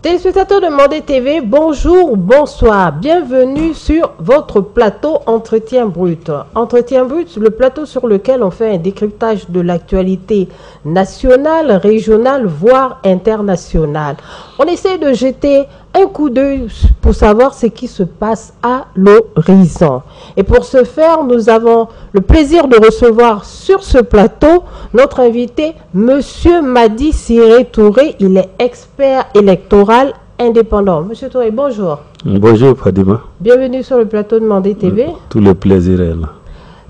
Téléspectateurs de Mandé TV, bonjour, bonsoir, bienvenue sur votre plateau Entretien Brut. Entretien Brut, le plateau sur lequel on fait un décryptage de l'actualité nationale, régionale, voire internationale. On essaie de jeter un coup d'œil pour savoir ce qui se passe à l'horizon. Et pour ce faire, nous avons le plaisir de recevoir sur ce plateau notre invité, Monsieur Madi Siré Touré. Il est expert électoral indépendant. Monsieur Touré, bonjour. Bonjour Fadima. Bienvenue sur le plateau de Mandé TV. Tout le plaisir est là.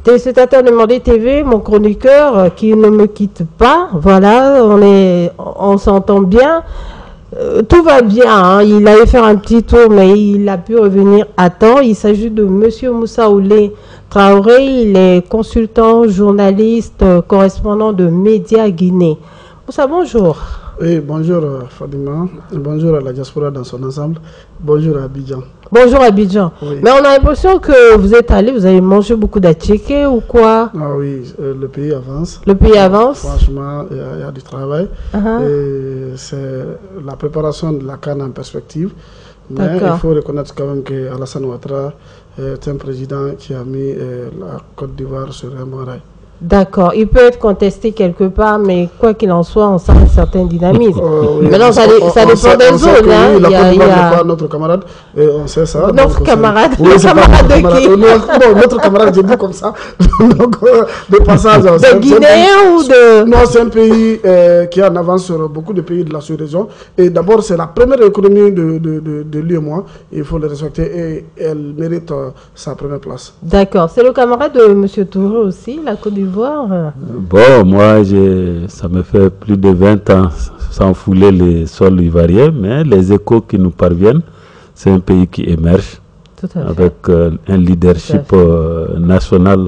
Téléspectateur de Mandé TV, mon chroniqueur qui ne me quitte pas. Voilà, on s'entend bien. Tout va bien, hein. Il allait faire un petit tour, mais il a pu revenir à temps. Il s'agit de Monsieur Moussa Oulé Traoré. Il est consultant, journaliste, correspondant de Média Guinée. Moussa, bonjour. Oui, bonjour Fadima, bonjour à la diaspora dans son ensemble, bonjour à Abidjan. Bonjour Abidjan. Oui. Mais on a l'impression que vous êtes allé, vous avez mangé beaucoup d'attiqués ou quoi? Ah oui, le pays avance. Le pays avance. Franchement, il y a du travail. Et c'est la préparation de la CAN en perspective. Mais il faut reconnaître quand même qu'Alassane Ouattara est un président qui a mis la Côte d'Ivoire sur un bon rail. D'accord, il peut être contesté quelque part, mais quoi qu'il en soit, on sent un certain dynamisme. Oui. Maintenant, ça dépend des zones. Hein. La Côte d'Ivoire n'est pas notre camarade, et on sait ça. Notre camarade, oui, camarade de qui? Non, notre camarade, j'ai dit comme ça. Donc, de passage. De Guinéens ou de... Non, c'est un pays qui est en avance sur beaucoup de pays de la sous-région. Et d'abord, c'est la première économie de l'UEMOA. Il faut le respecter et elle mérite sa première place. D'accord, c'est le camarade de M. Touré aussi, la Côte d'Ivoire. Bon, moi, ça me fait plus de 20 ans sans fouler les sols ivoiriens, mais les échos qui nous parviennent, c'est un pays qui émerge avec un leadership national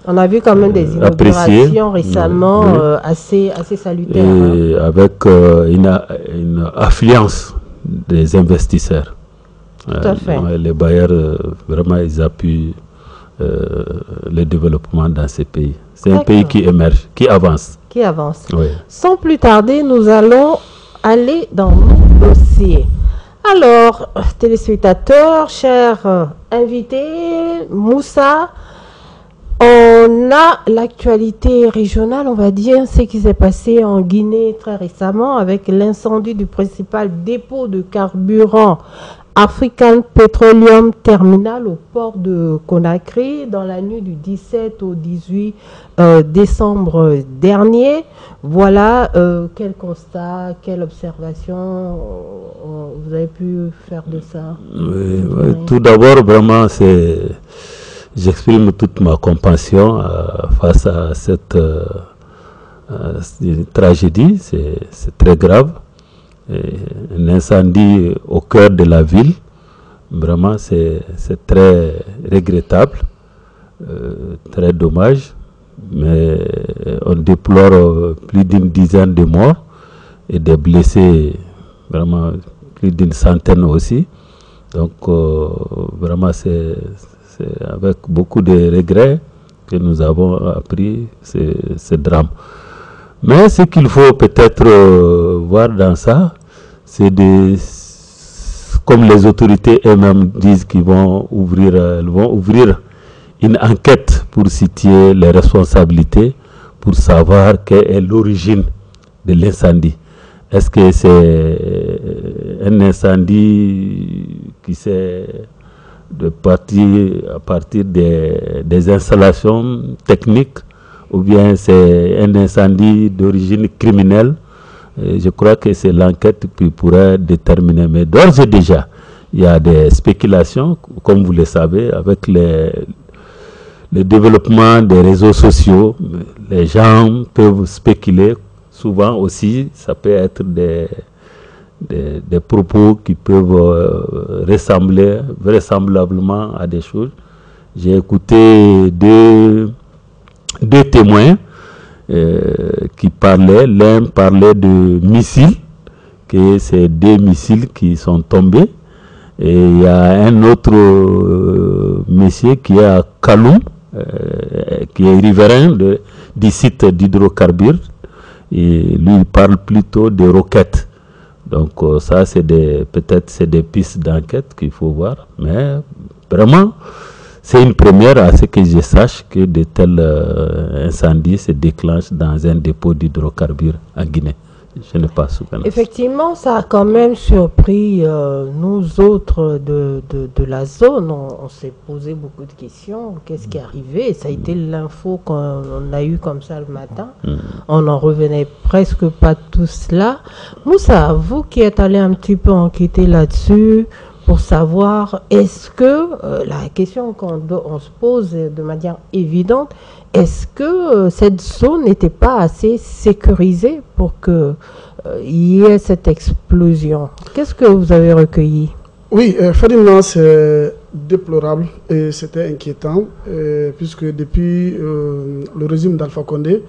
on a vu quand même des inaugurations récemment assez salutaires. Et avec une affluence des investisseurs. Tout à fait. Les bailleurs, vraiment, ils appuient le développement dans ces pays. C'est un pays qui émerge, qui avance. Qui avance. Oui. Sans plus tarder, nous allons aller dans nos dossiers. Alors, téléspectateurs, chers invités, Moussa, on a l'actualité régionale, on va dire, ce qui s'est passé en Guinée très récemment avec l'incendie du principal dépôt de carburant African Petroleum Terminal au port de Conakry dans la nuit du 17 au 18 décembre dernier. Voilà, quel constat, quelle observation vous avez pu faire de ça? Oui. Tout d'abord, vraiment, j'exprime toute ma compassion face à cette tragédie. C'est très grave. Un incendie au cœur de la ville, vraiment c'est très regrettable, très dommage, mais on déplore plus d'une dizaine de morts et des blessés, vraiment plus d'une centaine aussi. Donc vraiment c'est avec beaucoup de regrets que nous avons appris ce drame. Mais ce qu'il faut peut-être voir dans ça, c'est comme les autorités elles-mêmes disent qu'ils vont ouvrir une enquête pour situer les responsabilités, pour savoir quelle est l'origine de l'incendie. Est-ce que c'est un incendie qui s'est à partir des installations techniques, ou bien c'est un incendie d'origine criminelle? Je crois que c'est l'enquête qui pourrait déterminer. Mais d'ores et déjà, il y a des spéculations, comme vous le savez, avec le développement des réseaux sociaux. Les gens peuvent spéculer. Souvent aussi, ça peut être des propos qui peuvent ressembler vraisemblablement à des choses. J'ai écouté deux témoins qui parlaient. L'un parlait de missiles, que c'est 2 missiles qui sont tombés. Et il y a un autre monsieur qui est à Kaloum, qui est riverain du site d'hydrocarbures. Et lui, il parle plutôt de roquettes. Donc ça, peut-être c'est des pistes d'enquête qu'il faut voir, mais vraiment, c'est une première à ce que je sache que de tels incendies se déclenchent dans un dépôt d'hydrocarbures en Guinée. Je n'ai pas souvenir. Effectivement, ça a quand même surpris nous autres de la zone. On s'est posé beaucoup de questions. Qu'est-ce qui est arrivé? Ça a été l'info qu'on a eue comme ça le matin. On n'en revenait presque pas tous là. Moussa, vous qui êtes allé un petit peu enquêter là-dessus pour savoir, est-ce que, la question qu'on se pose de manière évidente, est-ce que cette zone n'était pas assez sécurisée pour qu'il y ait cette explosion? Qu'est-ce que vous avez recueilli? Oui, effectivement, c'est déplorable et c'était inquiétant, puisque depuis le régime d'Alpha Condé,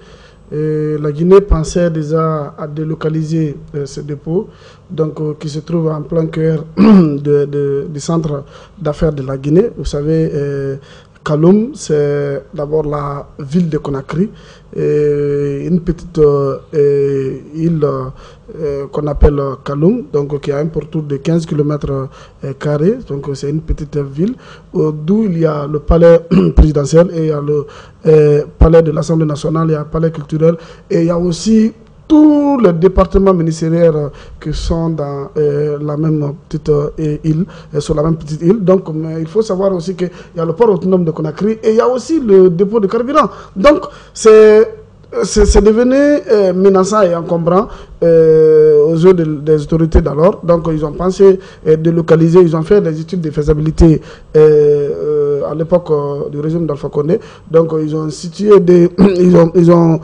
la Guinée pensait déjà à délocaliser ce dépôt, donc qui se trouve en plein cœur du centre d'affaires de la Guinée. Vous savez, Kaloum, c'est d'abord la ville de Conakry, une petite île qu'on appelle Kaloum, donc qui a un pourtour de 15 km², donc c'est une petite ville d'où il y a le palais présidentiel et il y a le palais de l'Assemblée nationale, il y a le palais culturel et il y a aussi tous les départements ministériels qui sont dans la même petite île, sur la même petite île. Donc, il faut savoir aussi qu'il y a le port autonome de Conakry et il y a aussi le dépôt de carburant. Donc, c'est devenu menaçant et encombrant aux yeux des autorités d'alors. Donc, ils ont pensé délocaliser, ils ont fait des études de faisabilité à l'époque du régime d'Alpha Condé. Donc, ils ont situé ils ont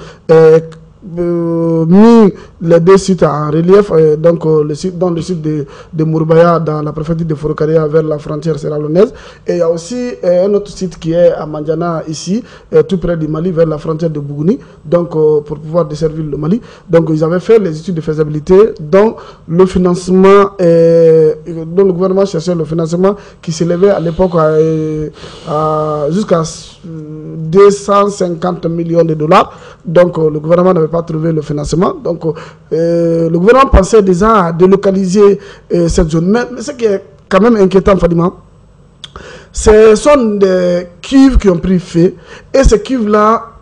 mis les deux sites en relief, donc le site de Mourbaya dans la préfecture de Forokaria vers la frontière sierra-léonaise, et il y a aussi un autre site qui est à Mandiana ici, tout près du Mali, vers la frontière de Bougouni, donc pour pouvoir desservir le Mali. Donc ils avaient fait les études de faisabilité dont le financement, dont le gouvernement cherchait le financement qui s'élevait à l'époque jusqu'à 250 millions de dollars. Donc le gouvernement n'avait pas trouvé le financement. Donc le gouvernement pensait déjà à délocaliser cette zone. Mais ce qui est quand même inquiétant, Fadima, ce sont des cuves qui ont pris feu. Et ces cuves-là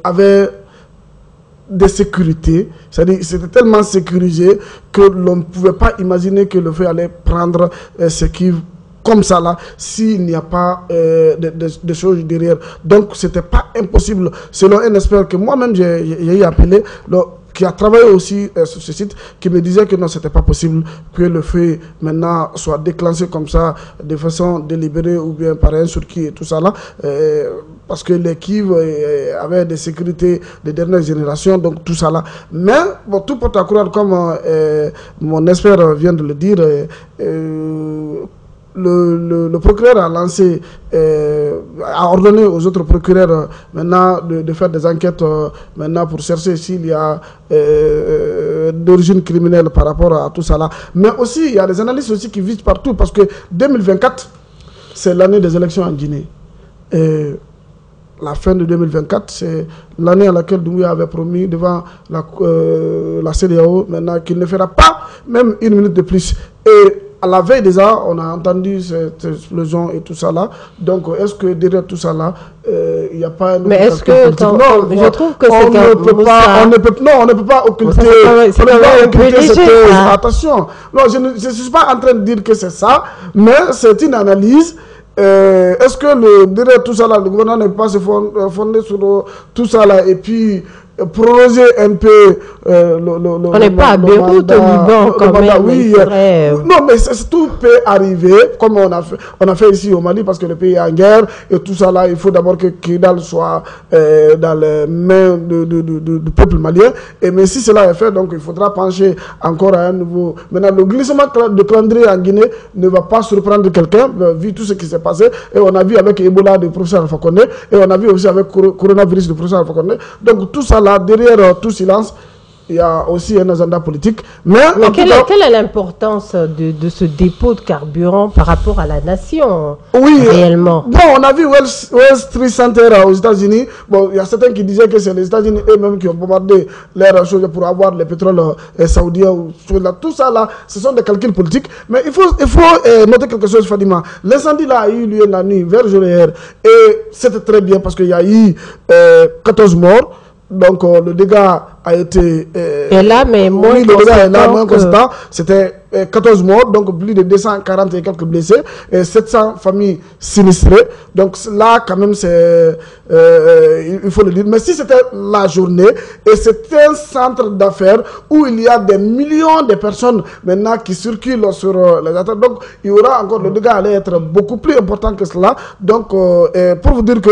avaient des sécurités. C'est-à-dire c'était tellement sécurisé que l'on ne pouvait pas imaginer que le feu allait prendre ces cuves comme ça là, s'il n'y a pas de choses derrière. Donc c'était pas impossible, selon un expert que moi-même j'ai appelé, qui a travaillé aussi sur ce site, qui me disait que non, c'était pas possible que le feu maintenant soit déclenché comme ça, de façon délibérée ou bien par un circuit et tout ça là, parce que les cuves avaient des sécurités de dernière génération, donc tout ça là. Mais bon, tout porte à croire, comme mon expert vient de le dire, le procureur a lancé, a ordonné aux autres procureurs maintenant de faire des enquêtes maintenant pour chercher s'il y a d'origine criminelle par rapport à tout ça là. Mais aussi, il y a des analystes aussi qui visent partout parce que 2024, c'est l'année des élections en Guinée. Et la fin de 2024, c'est l'année à laquelle Doumbouya avait promis devant la CEDEAO maintenant qu'il ne fera pas même une minute de plus. Et à la veille déjà, on a entendu cette explosion et tout ça là. Donc, est-ce que derrière tout ça là, il n'y a pas un... Mais est-ce que... je trouve que on ne peut pas occulter... Attention. Non, je ne suis pas en train de dire que c'est ça, mais c'est une analyse. Est-ce que derrière tout ça là, le gouvernement ne peut pas se fonder sur tout ça là et puis prolonger un peu on n'est pas à Beyrouth, au Liban, quand même. Oui, non, mais tout peut arriver, comme on a fait ici au Mali, parce que le pays est en guerre, et tout ça là, il faut d'abord que Kidal soit dans les mains du peuple malien, mais si cela est fait, donc il faudra pencher encore à un nouveau... Maintenant, le glissement de calendrier en Guinée ne va pas surprendre quelqu'un, vu tout ce qui s'est passé, et on a vu avec Ebola du professeur Alpha Condé, et on a vu aussi avec coronavirus du professeur Alpha Condé, donc tout ça là, derrière tout silence, il y a aussi un agenda politique. Mais quelle est l'importance de ce dépôt de carburant par rapport à la nation, réellement? Bon, on a vu Wall Street Center aux États-Unis. Bon, il y a certains qui disaient que c'est les États-Unis eux-mêmes qui ont bombardé leurs choses pour avoir le pétrole saoudien. Tout ça, là, ce sont des calculs politiques. Mais il faut noter quelque chose, Fadima. L'incendie là a eu lieu la nuit vers Joléer. Et c'était très bien parce qu'il y a eu 14 morts. Donc le dégât a été... et là, mais moins oui, le dégât est là, moins constant. C'était 14 morts, donc plus de 240 et quelques blessés, et 700 familles sinistrées. Donc là, quand même, c'est... il faut le dire. Mais si c'était la journée, et c'est un centre d'affaires où il y a des millions de personnes maintenant qui circulent sur les attaques, donc il y aura encore... Le dégât allait être beaucoup plus important que cela. Donc, pour vous dire que...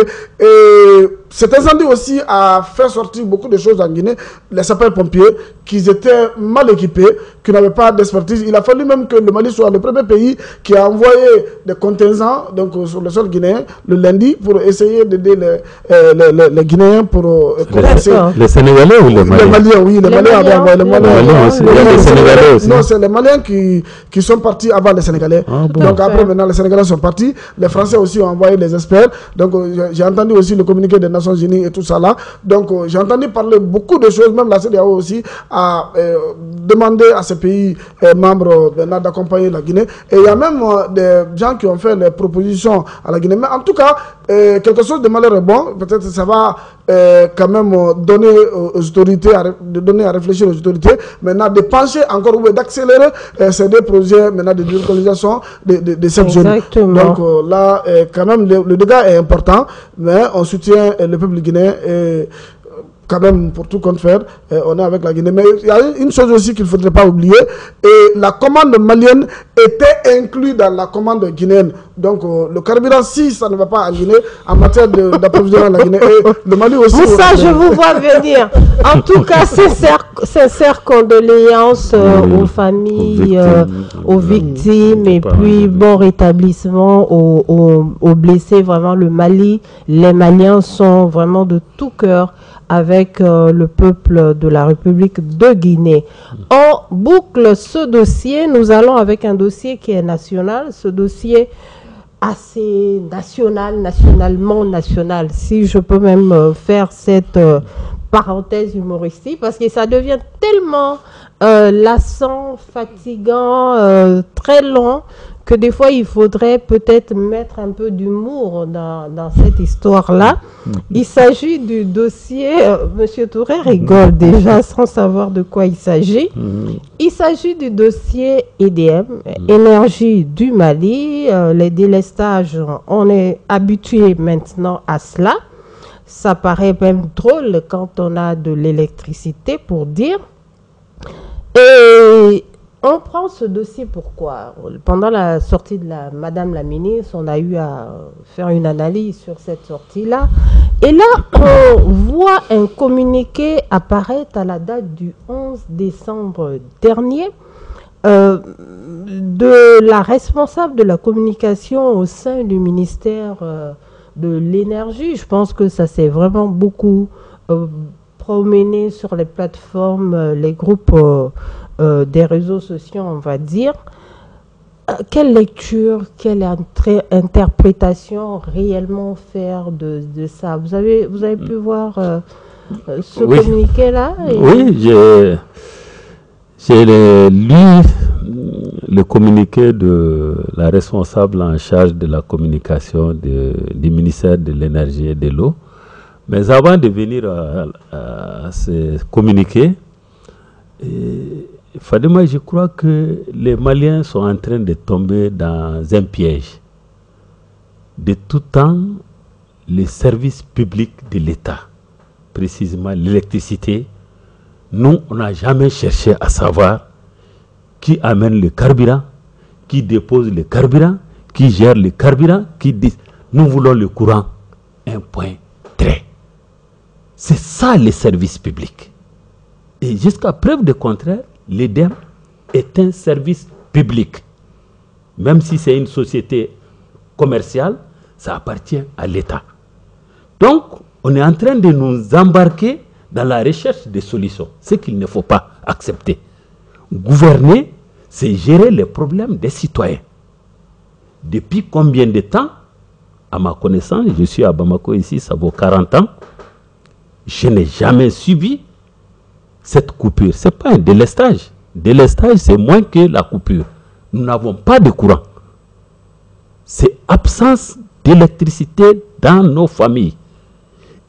cet incendie aussi a fait sortir beaucoup de choses en Guinée. Les sapeurs-pompiers, qui étaient mal équipés, qui n'avaient pas d'expertise. Il a fallu même que le Mali soit le premier pays qui a envoyé des contingents donc, sur le sol guinéen le lundi pour essayer d'aider les Guinéens pour... les Sénégalais ou les Maliens? Les Maliens, oui. Les Maliens avaient envoyé les Maliens aussi. Les Sénégalais aussi. Non, c'est les Maliens qui sont partis avant les Sénégalais. Ah, bon. Donc après, maintenant, les Sénégalais sont partis. Les Français aussi ont envoyé les experts. Donc j'ai entendu aussi le communiqué des Nations Unies et tout ça là. Donc j'ai entendu parler beaucoup de choses. Même la CEDEAO aussi a demandé à ces pays membres d'accompagner la Guinée. Et il y a même des gens qui ont fait des propositions à la Guinée. Mais en tout cas, quelque chose de malheur est bon. Peut-être que ça va quand même donner aux autorités, donner à réfléchir aux autorités, maintenant de pencher encore ou d'accélérer ces deux projets maintenant de délocalisation de cette zone. Donc là, quand même, le dégât est important, mais on soutient le peuple guinéen et quand même, pour tout compte faire, on est avec la Guinée. Mais il y a une chose aussi qu'il ne faudrait pas oublier, et la commande malienne était inclue dans la commande guinéenne. Donc, le carburant, si ça ne va pas en Guinée, en matière d'approvisionnement de la Guinée, et le Mali aussi... Ça, je vous vois venir. En tout cas, sincères condoléances aux familles, aux victimes, et puis bon rétablissement aux blessés. Vraiment, le Mali, les Maliens sont vraiment de tout cœur avec le peuple de la République de Guinée. On boucle ce dossier. Nous allons avec un dossier qui est national. Ce dossier assez nationalement national, si je peux même faire cette parenthèse humoristique, parce que ça devient tellement lassant, fatigant, très long, que des fois, il faudrait peut-être mettre un peu d'humour dans cette histoire-là. Il s'agit du dossier... Monsieur Touré rigole déjà sans savoir de quoi il s'agit. Il s'agit du dossier EDM, Énergie du Mali. Les délestages, on est habitué maintenant à cela. Ça paraît même drôle quand on a de l'électricité, pour dire. Et... on prend ce dossier pourquoi? Pendant la sortie de Madame la ministre, on a eu à faire une analyse sur cette sortie-là. Et là, on voit un communiqué apparaître à la date du 11 décembre dernier de la responsable de la communication au sein du ministère de l'Énergie. Je pense que ça s'est vraiment beaucoup promené sur les plateformes, les groupes... des réseaux sociaux, on va dire. Quelle lecture, quelle interprétation réellement faire de ça? Vous avez pu voir ce communiqué-là? Oui, j'ai lu le communiqué de la responsable en charge de la communication du ministère de l'Énergie et de l'Eau. Mais avant de venir à ce communiqué, Fadima, je crois que les Maliens sont en train de tomber dans un piège. De tout temps, les services publics de l'État, précisément l'électricité, nous, on n'a jamais cherché à savoir qui amène le carburant, qui dépose le carburant, qui gère le carburant, qui dit nous voulons le courant. Un point, trait. C'est ça les services publics. Et jusqu'à preuve de contraire, l'EDEM est un service public. Même si c'est une société commerciale, ça appartient à l'État. Donc, on est en train de nous embarquer dans la recherche des solutions, ce qu'il ne faut pas accepter. Gouverner, c'est gérer les problèmes des citoyens. Depuis combien de temps, à ma connaissance, je suis à Bamako ici, ça vaut 40 ans, je n'ai jamais subi cette coupure. Ce n'est pas un délestage. Délestage, c'est moins que la coupure. Nous n'avons pas de courant. C'est absence d'électricité dans nos familles.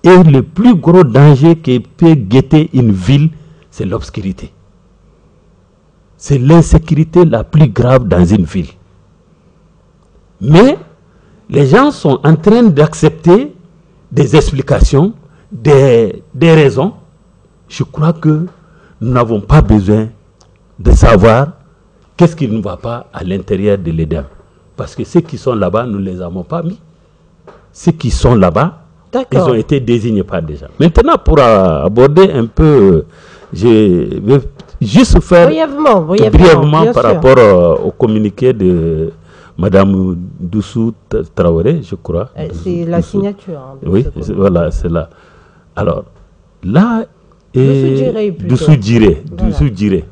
Et le plus gros danger qui peut guetter une ville, c'est l'obscurité. C'est l'insécurité la plus grave dans une ville. Mais les gens sont en train d'accepter des explications, des raisons. Je crois que nous n'avons pas besoin de savoir qu'est-ce qui ne va pas à l'intérieur de l'EDEM. Parce que ceux qui sont là-bas, nous ne les avons pas mis. Ceux qui sont là-bas, ils ont été désignés par des gens. Maintenant, pour aborder un peu, je vais juste faire brièvement par rapport au communiqué de Madame Doussou Traoré, je crois. C'est la signature. Oui, voilà, c'est là. Alors, là, Doussou Djiré,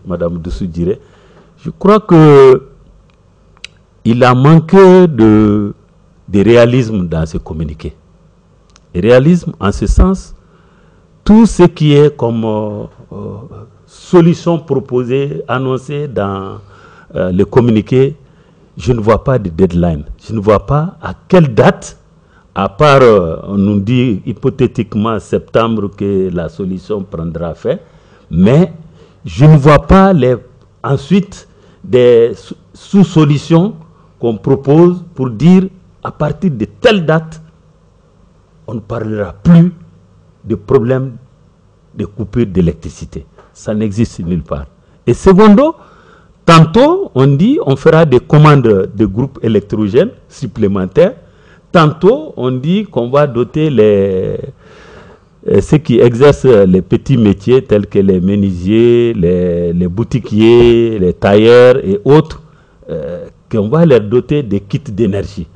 Madame Doussou Djiré, je crois que il a manqué de réalisme dans ce communiqué. Et réalisme, en ce sens, tout ce qui est comme solution proposée, annoncée dans le communiqué, je ne vois pas de deadline. Je ne vois pas à quelle date, à part, on nous dit hypothétiquement septembre que la solution prendra fin, mais je ne vois pas ensuite des sous-solutions qu'on propose pour dire à partir de telle date, on ne parlera plus de problème de coupure d'électricité. Ça n'existe nulle part. Et secondo, tantôt on dit on fera des commandes de groupes électrogènes supplémentaires. Tantôt on dit qu'on va doter ceux qui exercent les petits métiers tels que les menuisiers, les boutiquiers, les tailleurs et autres, qu'on va leur doter des kits d'énergie.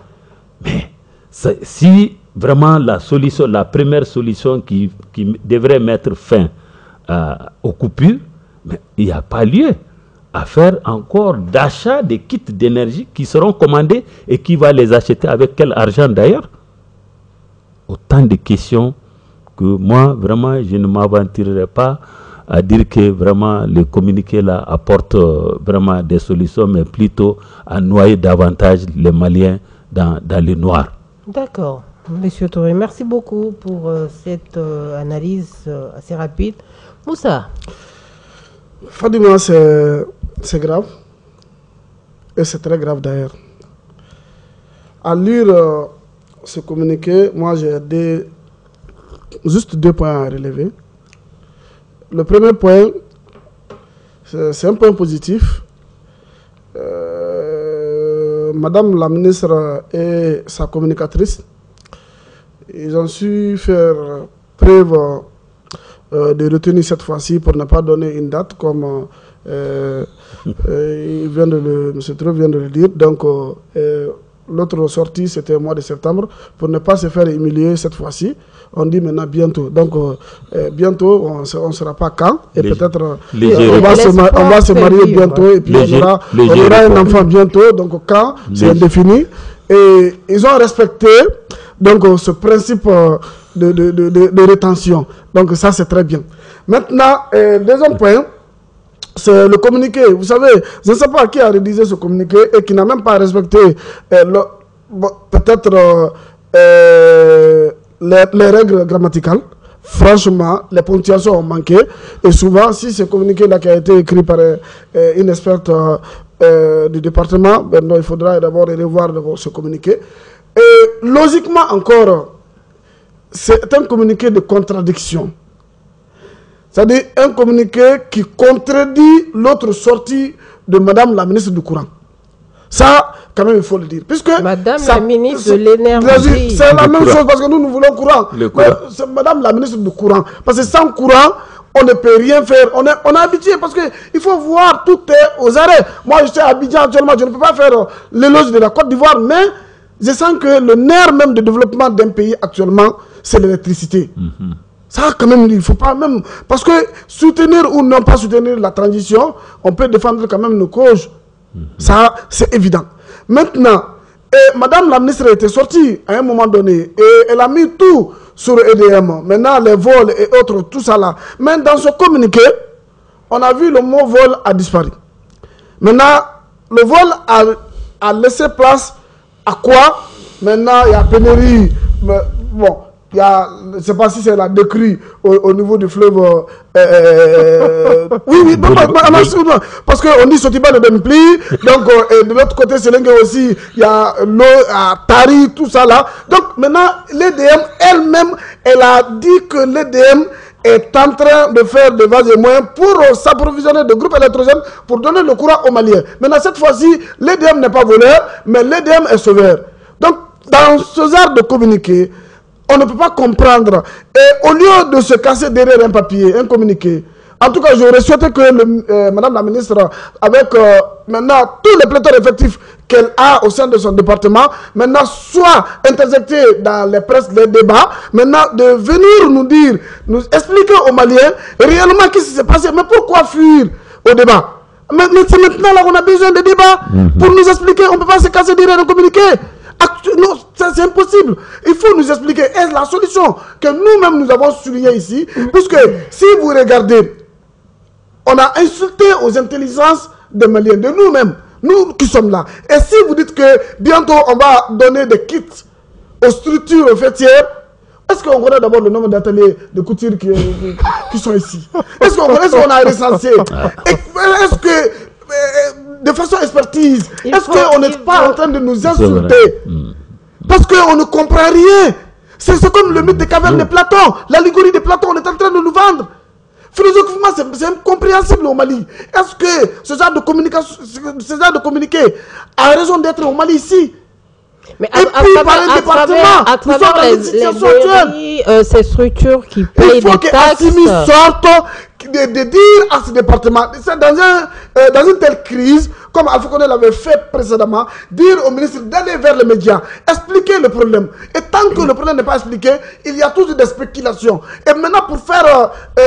Mais si vraiment la première solution qui devrait mettre fin aux coupures, mais il n'y a pas lieu à faire encore d'achat des kits d'énergie qui seront commandés et qui va les acheter avec quel argent d'ailleurs? Autant de questions que moi, vraiment, je ne m'aventurerai pas à dire que vraiment le communiqué là apporte vraiment des solutions, mais plutôt à noyer davantage les Maliens dans le noir. D'accord. Monsieur Touré, merci beaucoup pour cette analyse assez rapide. Moussa. Fadima, c'est grave. Et c'est très grave d'ailleurs. À lire ce communiqué, moi j'ai juste deux points à relever. Le premier point, c'est un point positif. Madame la ministre et sa communicatrice, ils ont su faire preuve de retenue cette fois-ci pour ne pas donner une date comme M. Trou vient de le dire. Donc, l'autre sortie, c'était au mois de septembre, pour ne pas se faire humilier cette fois-ci. On dit maintenant bientôt. Donc, bientôt, on ne saura pas quand. Et peut-être, on va se marier bientôt. Et puis, on aura un enfant bientôt. Donc, quand, c'est indéfini. Et ils ont respecté donc, ce principe de rétention. Donc, ça, c'est très bien. Maintenant, deuxième point, c'est le communiqué. Vous savez, je ne sais pas qui a rédigé ce communiqué et qui n'a même pas respecté peut-être les règles grammaticales. Franchement, les ponctuations ont manqué. Et souvent, si ce communiqué-là qui a été écrit par une experte du département, ben, il faudra d'abord revoir ce communiqué. Et logiquement encore, c'est un communiqué de contradiction. C'est-à-dire un communiqué qui contredit l'autre sortie de Madame la ministre du Courant. Ça, quand même, il faut le dire. Puisque Madame la ministre de l'énergie. C'est la même chose parce que nous voulons courant. C'est Madame la ministre du Courant. Parce que sans courant, on ne peut rien faire. On est habitué parce qu'il faut voir tout est aux arrêts. Moi, je suis à Abidjan actuellement, je ne peux pas faire l'éloge de la Côte d'Ivoire, mais je sens que le nerf même de développement d'un pays actuellement, c'est l'électricité. Ça, quand même, il ne faut pas même... Parce que soutenir ou non pas soutenir la transition, on peut défendre quand même nos causes. Ça, c'est évident. Maintenant, Madame la ministre était sortie à un moment donné et elle a mis tout sur EDM. Maintenant, les vols et autres, tout ça là. Mais dans ce communiqué, on a vu le mot vol a disparu. Maintenant, le vol a laissé place à quoi? Maintenant, il y a pénurie. Mais, bon, il y a, je ne sais pas si c'est la décrue au niveau du fleuve. Oui, non, parce qu'on dit Sotiba ne donne plus. Donc, de l'autre côté, c'est Lengue aussi. Il y a l'eau à Tari, tout ça là. Donc, maintenant, l'EDM elle-même, elle a dit que l'EDM est en train de faire des vases et moyens pour s'approvisionner de groupes électrogènes pour donner le courant aux Maliens. Maintenant, cette fois-ci, l'EDM n'est pas voleur, mais l'EDM est sauveur. Donc, dans ce genre de communiqué, on ne peut pas comprendre. Et au lieu de se casser derrière un papier, un communiqué, en tout cas, j'aurais souhaité que Madame la ministre, avec maintenant tous les pléthores effectifs qu'elle a au sein de son département, maintenant soit interjectée dans les presses, les débats, maintenant de venir nous dire, nous expliquer aux Maliens réellement ce qui s'est passé, mais pourquoi fuir au débat? Mais c'est maintenant là qu'on a besoin de débats pour nous expliquer, on ne peut pas se casser derrière un communiqué. Non, c'est impossible. Il faut nous expliquer. Et la solution que nous-mêmes nous avons soulignée ici, puisque si vous regardez, on a insulté aux intelligences des Maliens, de nous-mêmes, nous qui sommes là. Et si vous dites que bientôt on va donner des kits aux structures fêtières, est-ce qu'on connaît d'abord le nombre d'ateliers de couture qui sont ici? Est-ce qu'on a recensé? Est-ce que... de façon expertise, est-ce qu'on n'est pas en train de nous insulter? Parce qu'on ne comprend rien. C'est comme le mythe des cavernes de Platon, l'allégorie de Platon, on est en train de nous vendre. Philosophiquement, c'est incompréhensible au Mali. Est-ce que ce genre de communication, ce genre de communiqué a raison d'être au Mali ici? Mais à travers les mairies, ces structures qui payent des taxes... Il faut sorte de dire à ce département, dans une telle crise, comme Alpha Condé l'avait fait précédemment, dire au ministre d'aller vers les médias, expliquer le problème. Et tant que le problème n'est pas expliqué, il y a toujours des spéculations. Et maintenant,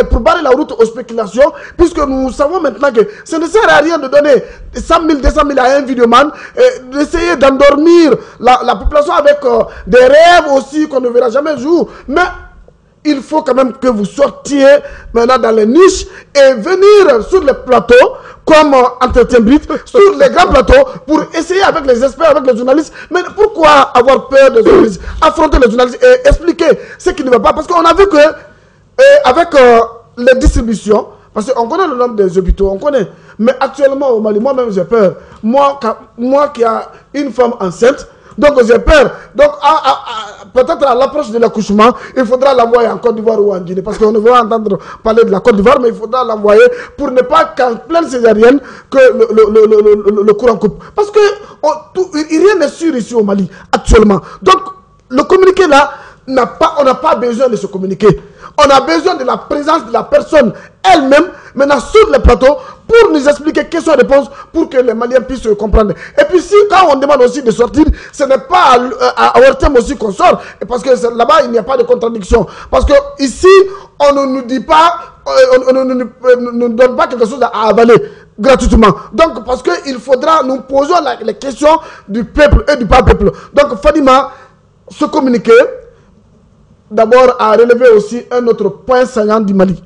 pour barrer la route aux spéculations, puisque nous savons maintenant que ce ne sert à rien de donner 100 000, 200 000 à un vidéoman, d'essayer d'endormir la population avec des rêves aussi qu'on ne verra jamais jour. Mais il faut quand même que vous sortiez maintenant dans les niches et venir sur les plateaux comme Entretien Brut, sur les grands plateaux pour essayer avec les experts, avec les journalistes. Mais pourquoi avoir peur des journalistes? Affronter les journalistes et expliquer ce qui ne va pas. Parce qu'on a vu que avec les distributions, parce qu'on connaît le nombre des hôpitaux, on connaît. Mais actuellement au Mali, moi-même j'ai peur. Moi qui a une femme enceinte, donc j'ai peur. Donc peut-être à l'approche de l'accouchement, il faudra l'envoyer en Côte d'Ivoire ou en Guinée. Parce qu'on ne veut pas entendre parler de la Côte d'Ivoire, mais il faudra l'envoyer pour ne pas qu'en pleine césarienne que le courant coupe. Parce que rien n'est sûr ici au Mali actuellement. Donc le communiqué là, on n'a pas besoin de se communiquer. On a besoin de la présence de la personne elle-même, maintenant sur le plateau, pour nous expliquer questions-réponses, pour que les Maliens puissent comprendre. Et puis si, quand on demande aussi de sortir, ce n'est pas à Ouertem aussi qu'on sort, parce que là-bas, il n'y a pas de contradiction. Parce que ici, on ne nous dit pas, on ne nous donne pas quelque chose à avaler gratuitement. Donc, parce qu'il faudra, nous posons les questions du peuple et du pas peuple. Donc, Fadima, ce communiqué, d'abord, a relevé aussi un autre point saillant du Mali.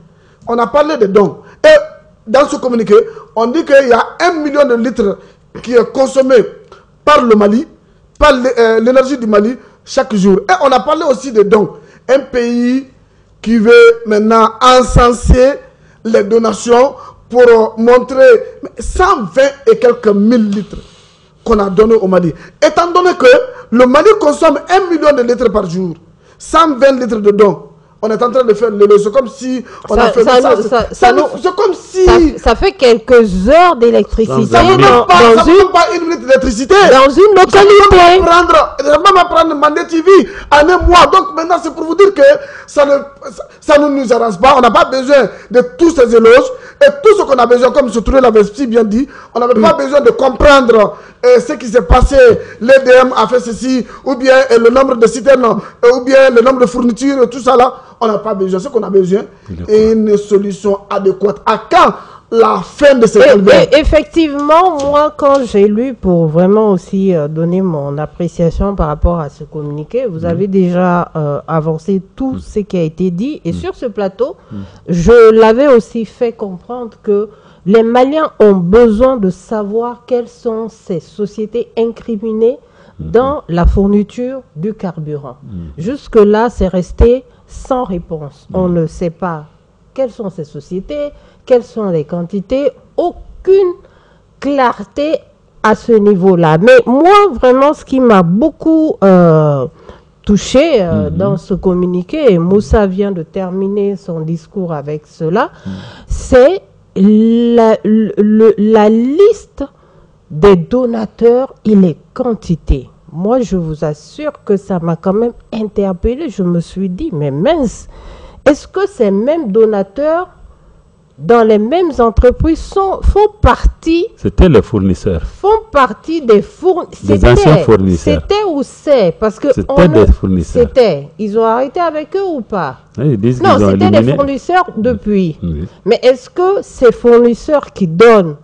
On a parlé des dons. Et dans ce communiqué, on dit qu'il y a 1 million de litres qui est consommé par le Mali, par l'énergie du Mali chaque jour. Et on a parlé aussi des dons. Un pays qui veut maintenant encenser les donations pour montrer 120 et quelques mille litres qu'on a donnés au Mali. Étant donné que le Mali consomme 1 million de litres par jour, 120 litres de dons. On est en train de faire le c'est comme si on a fait ça. C'est comme si... Ça fait quelques heures d'électricité ça ne même pas une minute d'électricité. Dans une localité. Ça va prendre Mandé TV en un mois. Donc maintenant, c'est pour vous dire que ça ne nous arrange pas. On n'a pas besoin de tous ces éloges. Et tout ce qu'on a besoin, comme ce Touré l'avait si bien dit, on n'avait pas besoin de comprendre ce qui s'est passé, l'EDM a fait ceci, ou bien le nombre de citernes, ou bien le nombre de fournitures, tout ça là, on n'a pas besoin. Ce qu'on a besoin, est une solution adéquate. À quand la fin de cette calvaire? Effectivement, moi, quand j'ai lu, pour vraiment aussi donner mon appréciation par rapport à ce communiqué, vous avez déjà avancé tout ce qui a été dit. Et sur ce plateau, je l'avais aussi fait comprendre que les Maliens ont besoin de savoir quelles sont ces sociétés incriminées dans la fourniture du carburant. Jusque-là, c'est resté sans réponse. On ne sait pas quelles sont ces sociétés, quelles sont les quantités, aucune clarté à ce niveau-là. Mais moi, vraiment, ce qui m'a beaucoup touché dans ce communiqué, et Moussa vient de terminer son discours avec cela, c'est la liste des donateurs et les quantités. Moi, je vous assure que ça m'a quand même interpellé. Je me suis dit, mais mince, est-ce que ces mêmes donateurs dans les mêmes entreprises font partie... C'était les fournisseurs. Font partie des fournisseurs. Des anciens fournisseurs. C'était ou c'est parce que c'était des fournisseurs. C'était. Ils ont arrêté avec eux ou pas? Ils disent non, c'était des fournisseurs depuis. Mais est-ce que ces fournisseurs qui donnent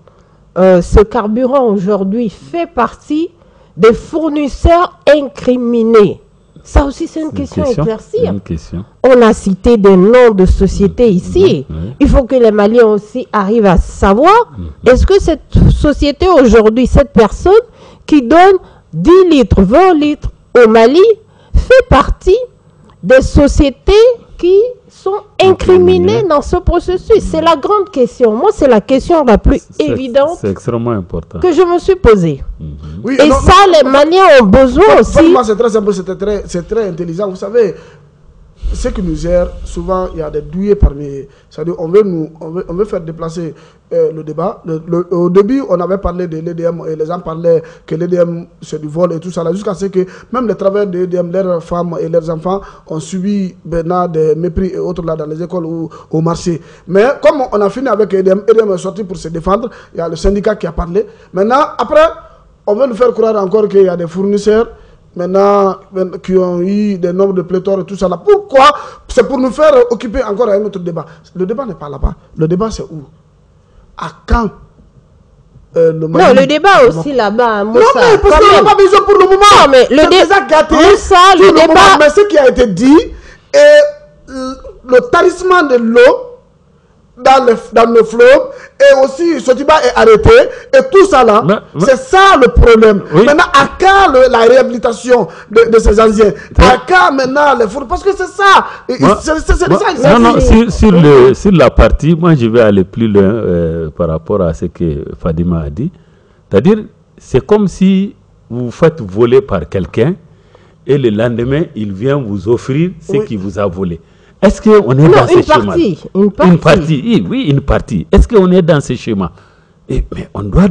ce carburant aujourd'hui fait partie des fournisseurs incriminés? Ça aussi, c'est une question à éclaircir. On a cité des noms de sociétés ici. Il faut que les Maliens aussi arrivent à savoir, est-ce que cette société aujourd'hui, cette personne qui donne 10 litres, 20 litres au Mali, fait partie des sociétés qui sont incriminées dans ce processus? C'est la grande question. Moi, c'est la question la plus évidente. C'est extrêmement important. Que je me suis posée. Oui, et les Maliens ont besoin aussi. C'est très simple, c'est très intelligent. Vous savez, ce qui nous gère, souvent, il y a des douillés parmi. C'est-à-dire, on veut faire déplacer le débat. Au début, on avait parlé de l'EDM et les gens parlaient que l'EDM, c'est du vol et tout ça. Jusqu'à ce que même les travailleurs de l'EDM, leurs femmes et leurs enfants ont subi maintenant des mépris et autres là dans les écoles ou au marché. Mais comme on a fini avec l'EDM, l'EDM est sorti pour se défendre. Il y a le syndicat qui a parlé. Maintenant, après, on veut nous faire croire encore qu'il y a des fournisseurs maintenant qui ont eu des nombres de pléthores et tout ça là. Pourquoi? C'est pour nous faire occuper encore à un autre débat. Le débat n'est pas là-bas. Le débat c'est où? À quand le débat aussi là-bas. Non, mais parce qu'on n'a pas besoin pour le moment. Non, mais c'est déjà gâté. Le débat. Mais ce qui a été dit, et le tarissement de l'eau dans le fleuve, et aussi Sotiba est arrêté, et tout ça là, c'est ça le problème. Oui. Maintenant, à quand la réhabilitation de ces anciens? À quand maintenant les fours? Parce que c'est ça. Sur la partie, moi je vais aller plus loin par rapport à ce que Fadima a dit. C'est-à-dire, c'est comme si vous faites voler par quelqu'un, et le lendemain, il vient vous offrir ce qu'il vous a volé. Est-ce qu'on est dans ce schéma? Une partie, oui, une partie. Est-ce qu'on est dans ce schéma? Mais on doit...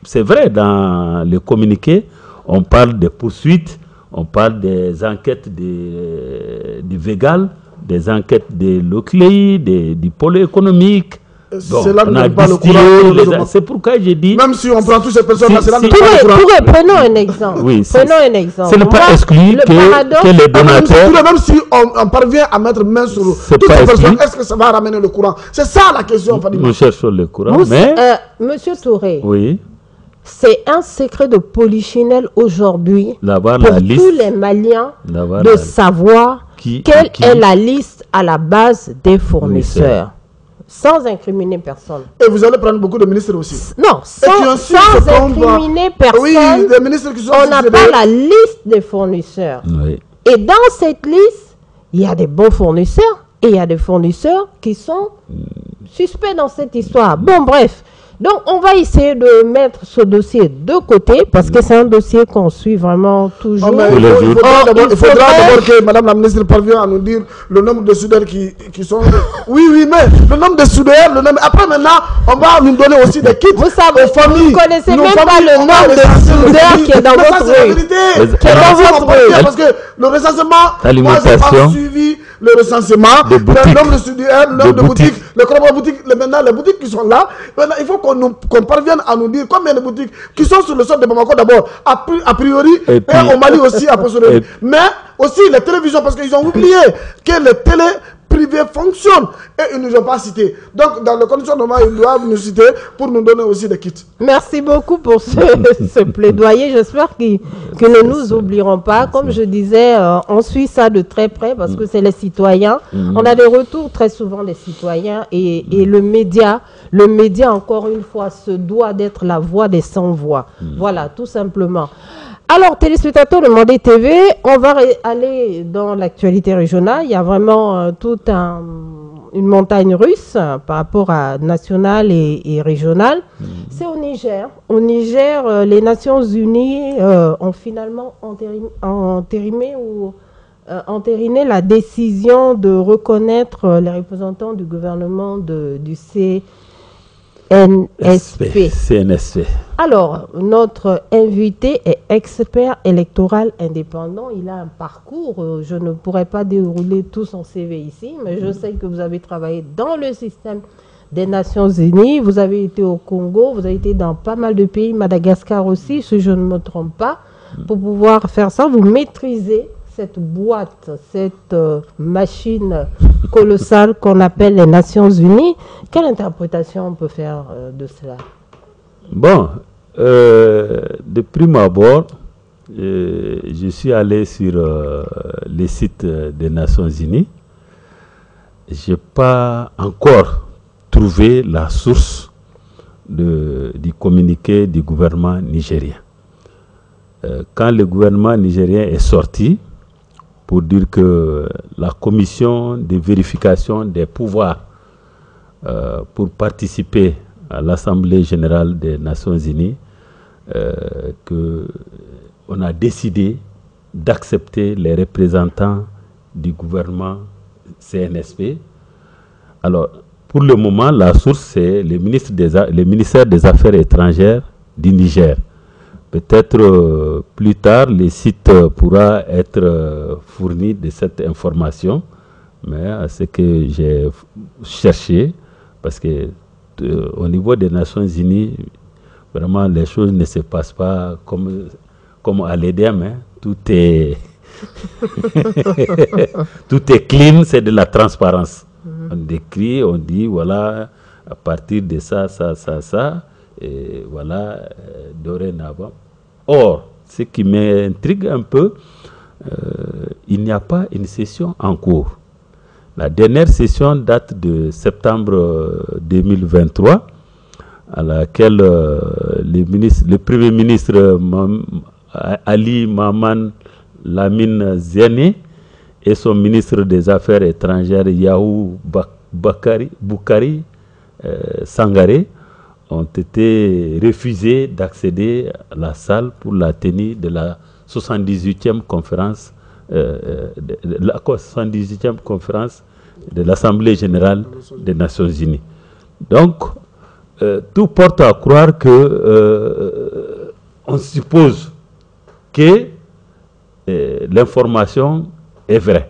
C'est vrai, dans le communiqué, on parle des poursuites, on parle des enquêtes du Végal, des enquêtes de l'OCLEI, du pôle économique. C'est là que nous pas le courant. C'est pourquoi j'ai dit... Même si on prend toutes ces personnes-là, c'est là que nous pas le courant. Prenons un exemple. Oui, prenons un exemple. Ce n'est pas exclu que les donateurs... Même si on parvient à mettre main sur toutes ces personnes, est-ce que ça va ramener le courant? C'est ça la question, Fadima. Nous cherchons le courant, mais... Monsieur Touré, oui. C'est un secret de polichinelle aujourd'hui pour tous les Maliens de savoir quelle est la liste à la base des fournisseurs. Sans incriminer personne. Et vous allez prendre beaucoup de ministres aussi. Non, sans incriminer personne. Oui, des ministres qui sont on n'a pas la liste des fournisseurs. Oui. Et dans cette liste, il y a des bons fournisseurs et il y a des fournisseurs qui sont suspects dans cette histoire. Bon, bref. Donc, on va essayer de mettre ce dossier de côté parce que c'est un dossier qu'on suit vraiment toujours. Il faudra d'abord que Madame la ministre parvienne à nous dire le nombre de soudeurs qui sont... Oui, mais le nombre de soudeurs, après maintenant, on va nous donner aussi des kits. Vous savez, vous ne connaissez même pas le nombre de soudeurs qui est dans votre rue. Parce que le recensement, moi, je n'ai pas suivi le recensement, le nombre de studiaires, le nombre de boutiques, les boutiques, maintenant les boutiques qui sont là, maintenant, il faut qu'on parvienne à nous dire combien de boutiques qui sont sur le sol de Bamako d'abord, a priori, et au Mali aussi a posteriori. Mais aussi les télévisions, parce qu'ils ont oublié que les télés privés fonctionnent et ils ne nous ont pas cités. Donc, dans les conditions normales, ils doivent nous citer pour nous donner aussi des kits. Merci beaucoup pour ce plaidoyer. J'espère qu'ils ne nous oublieront pas. Comme je disais, on suit ça de très près parce que c'est les citoyens. On a des retours très souvent des citoyens et le média, encore une fois, se doit d'être la voix des sans-voix. Voilà, tout simplement. Alors, téléspectateurs de Mandé TV, on va aller dans l'actualité régionale. Il y a vraiment toute une montagne russe par rapport à nationale et régionale. C'est au Niger. Au Niger, les Nations Unies ont finalement entériné la décision de reconnaître les représentants du gouvernement du CNSP. Alors, notre invité est expert électoral indépendant. Il a un parcours. Je ne pourrais pas dérouler tout son CV ici, mais je sais que vous avez travaillé dans le système des Nations Unies. Vous avez été au Congo, vous avez été dans pas mal de pays, Madagascar aussi, si je ne me trompe pas. Pour pouvoir faire ça, vous maîtrisez cette boîte, cette machine colossale qu'on appelle les Nations Unies. Quelle interprétation on peut faire de cela? Bon, de prime abord, je suis allé sur les sites des Nations Unies. Je n'ai pas encore trouvé la source du communiqué du gouvernement nigérien. Quand le gouvernement nigérien est sorti pour dire que la commission de vérification des pouvoirs pour participer à l'Assemblée générale des Nations Unies, qu'on a décidé d'accepter les représentants du gouvernement CNSP. Alors, pour le moment, la source, c'est le ministère des Affaires étrangères du Niger. Peut-être plus tard, le site pourra être fourni de cette information, mais à ce que j'ai cherché, parce que au niveau des Nations Unies, vraiment les choses ne se passent pas comme à l'EDM. Hein. Tout est tout est clean, c'est de la transparence. On décrit, on dit voilà, à partir de ça, et voilà, dorénavant. Or, ce qui m'intrigue un peu, il n'y a pas une session en cours. La dernière session date de septembre 2023, à laquelle le Premier ministre Ali Mahaman Lamine Zéné et son ministre des Affaires étrangères Yahou Boukari Sangaré ont été refusés d'accéder à la salle pour la tenue de la 78e conférence de l'Assemblée générale des Nations Unies. Donc, tout porte à croire que on suppose que l'information est vraie.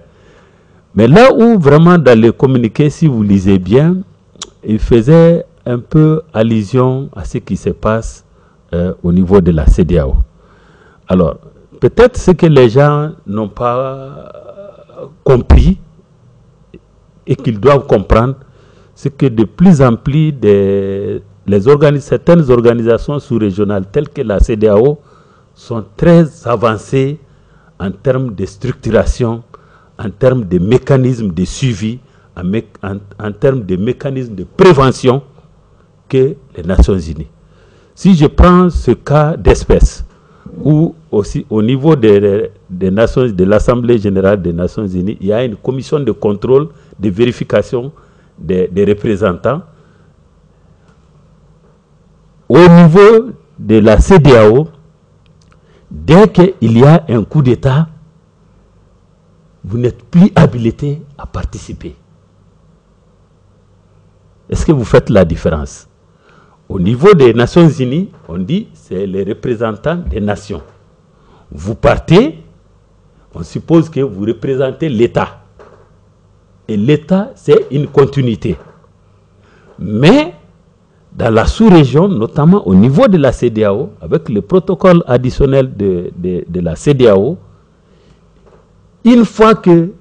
Mais là où vraiment dans le communiqué, si vous lisez bien, il faisait un peu allusion à ce qui se passe au niveau de la CEDEAO. Alors, peut-être ce que les gens n'ont pas compris et qu'ils doivent comprendre, c'est que de plus en plus certaines organisations sous-régionales telles que la CEDEAO sont très avancées en termes de structuration, en termes de mécanismes de suivi, en termes de mécanismes de prévention que les Nations Unies. Si je prends ce cas d'espèce, où aussi au niveau de l'Assemblée générale des Nations Unies, il y a une commission de contrôle, de vérification des représentants. Au niveau de la CEDEAO, dès qu'il y a un coup d'État, vous n'êtes plus habilité à participer. Est-ce que vous faites la différence? Au niveau des Nations Unies, on dit c'est les représentants des nations. Vous partez, on suppose que vous représentez l'État. et l'État, c'est une continuité. Mais dans la sous-région, notamment au niveau de la CEDEAO, avec le protocole additionnel de la CEDEAO, une fois qu'il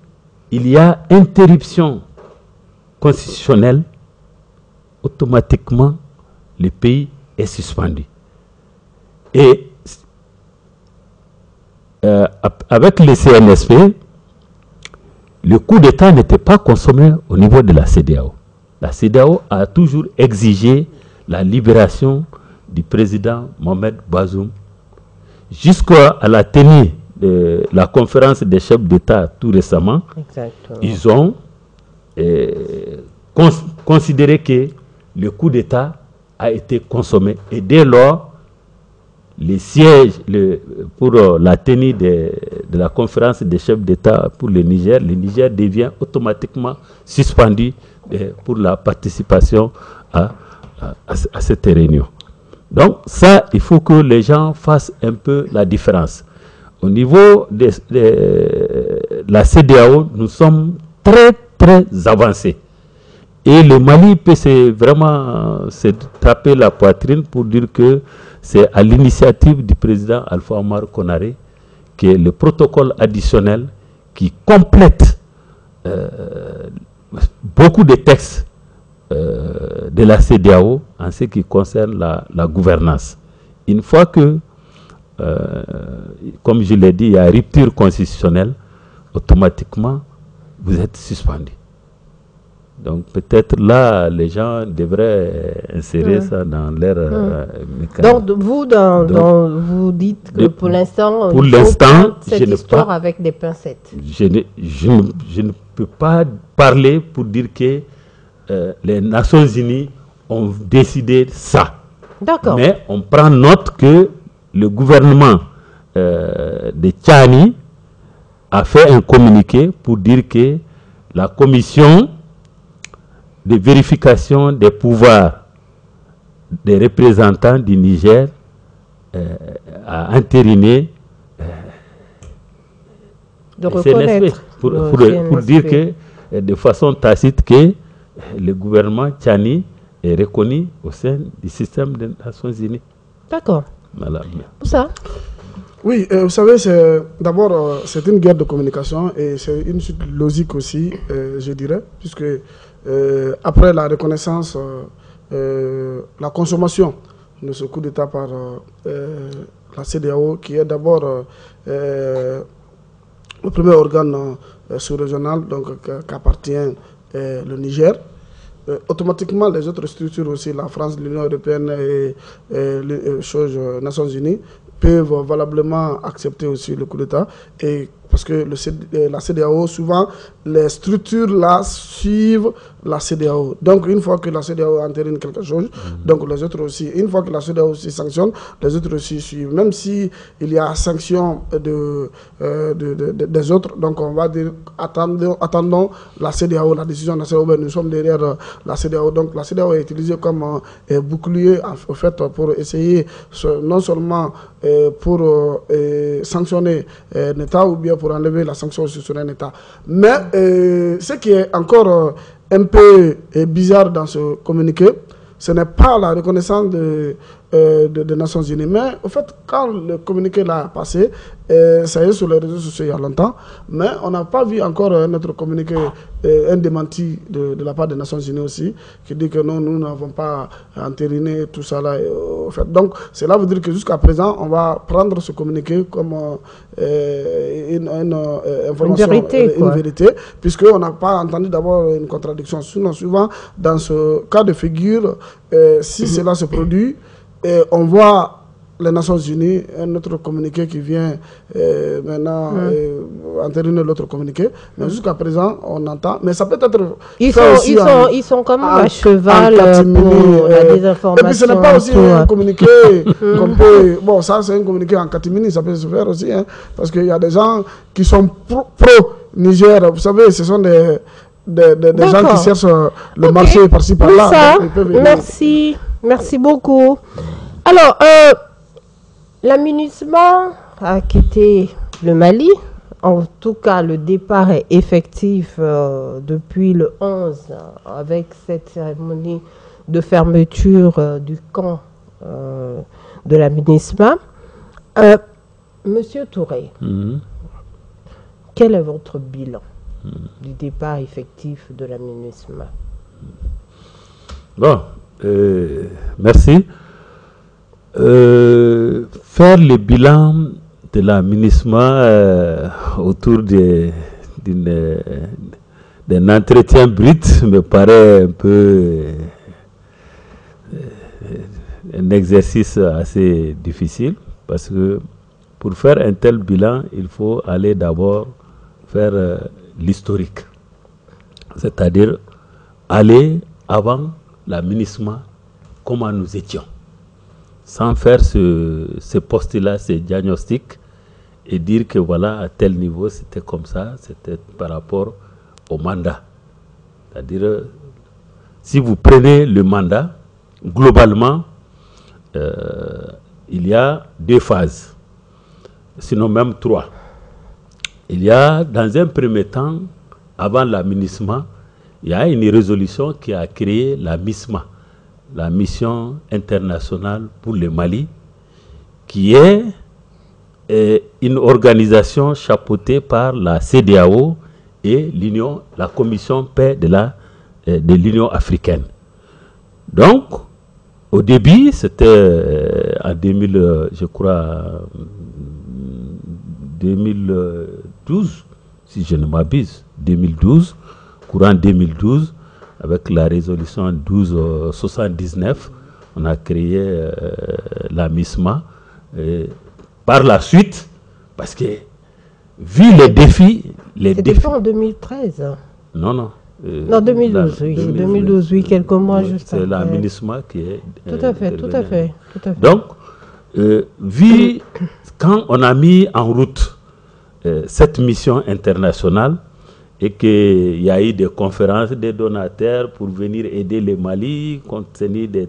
y a interruption constitutionnelle, automatiquement, le pays est suspendu. Et avec le CNSP, le coup d'État n'était pas consommé au niveau de la CEDEAO. La CEDEAO a toujours exigé la libération du président Mohamed Bazoum jusqu'à la tenue de la conférence des chefs d'État tout récemment. Exactement. Ils ont considéré que le coup d'État a été consommé et dès lors, les sièges pour la tenue de la conférence des chefs d'État pour le Niger devient automatiquement suspendu pour la participation à cette réunion. Donc ça, il faut que les gens fassent un peu la différence. Au niveau de la CEDEAO, nous sommes très avancés. Et le Mali peut vraiment se taper la poitrine pour dire que c'est à l'initiative du président Alpha Omar Konaré que le protocole additionnel qui complète beaucoup de textes de la CEDEAO en ce qui concerne la gouvernance. Une fois que, comme je l'ai dit, il y a rupture constitutionnelle, automatiquement, vous êtes suspendu. Donc peut-être là, les gens devraient insérer ça dans leur mécanisme. Donc vous dites que pour l'instant, cette histoire avec des pincettes. Je ne peux pas parler pour dire que les Nations Unies ont décidé ça. D'accord. Mais on prend note que le gouvernement de Tchani a fait un communiqué pour dire que la commission de vérification des pouvoirs des représentants du Niger a entériné de reconnaître pour dire que de façon tacite que le gouvernement Tchani est reconnu au sein du système des Nations Unies. D'accord. Voilà. Ça. Oui, vous savez, d'abord, c'est une guerre de communication et c'est une suite logique aussi, je dirais, puisque après la reconnaissance, la consommation de ce coup d'État par la CEDEAO, qui est d'abord le premier organe sous-régional qu'appartient le Niger, automatiquement les autres structures aussi, la France, l'Union européenne et les Nations Unies, peuvent valablement accepter aussi le coup d'État. Et parce que la CEDEAO, souvent, les structures là suivent la CEDEAO. Donc, une fois que la CEDEAO entérine quelque chose, donc les autres aussi, une fois que la CEDEAO aussi sanctionne, les autres aussi suivent. Même si il y a sanction des autres, donc on va dire, attendons la CEDEAO, la décision de la CEDEAO, nous sommes derrière la CEDEAO. Donc, la CEDEAO est utilisée comme bouclier, en fait, pour essayer, non seulement pour sanctionner un État ou bien pour enlever la sanction sur un État. Mais ce qui est encore un peu bizarre dans ce communiqué, ce n'est pas la reconnaissance des Nations Unies. Mais au fait, quand le communiqué l'a passé, ça y est sur les réseaux sociaux il y a longtemps, mais on n'a pas vu encore un autre communiqué, un démenti de la part des Nations Unies aussi, qui dit que non, nous n'avons pas entériné tout ça là. Au fait. Donc, cela veut dire que jusqu'à présent, on va prendre ce communiqué comme une information, une vérité, puisqu'on n'a pas entendu d'abord une contradiction. Sinon, souvent, dans ce cas de figure, si cela se produit, on voit les Nations Unies, un autre communiqué qui vient maintenant entériner l'autre communiqué. Mais jusqu'à présent, on entend. Mais ça peut être. Ils sont quand même à cheval pour la désinformation. Et puis ce n'est pas aussi un communiqué qu'on peut. Bon, ça, c'est un communiqué en catimini, ça peut se faire aussi. Hein, parce qu'il y a des gens qui sont pro-Niger. Vous savez, ce sont des gens qui cherchent le marché par-ci par-là. Merci beaucoup. Alors, la MINUSMA a quitté le Mali en tout cas, le départ est effectif depuis le 11, avec cette cérémonie de fermeture du camp de la MINUSMA. Monsieur Touré, quel est votre bilan du départ effectif de la MINUSMA? Bon, merci. Faire le bilan de la MINUSMA autour d'un entretien brut me paraît un peu un exercice assez difficile, parce que pour faire un tel bilan, il faut aller d'abord faire l'historique, c'est-à-dire aller avant la MINUSMA, comment nous étions, sans faire ce postulat, ce diagnostic, et dire que voilà, à tel niveau, c'était comme ça, c'était par rapport au mandat. C'est-à-dire, si vous prenez le mandat, globalement, il y a 2 phases, sinon même 3. Il y a, dans un premier temps, avant la MINUSMA, il y a une résolution qui a créé la MISMA, la Mission internationale pour le Mali, qui est une organisation chapeautée par la CEDEAO et la Commission paix de l'Union africaine. Donc, au début, c'était en 2012, si je ne m'abuse, 2012, courant 2012, avec la résolution 1279, on a créé la MISMA. Par la suite, parce que vu les défis... C'était pas en 2013. Non. Non, 2012, oui. 2012, oui, quelques mois juste après. C'est la MINUSMA qui est... Tout à fait. Donc, vu quand on a mis en route cette mission internationale, et qu'il y a eu des conférences des donateurs pour venir aider le Mali compte tenu des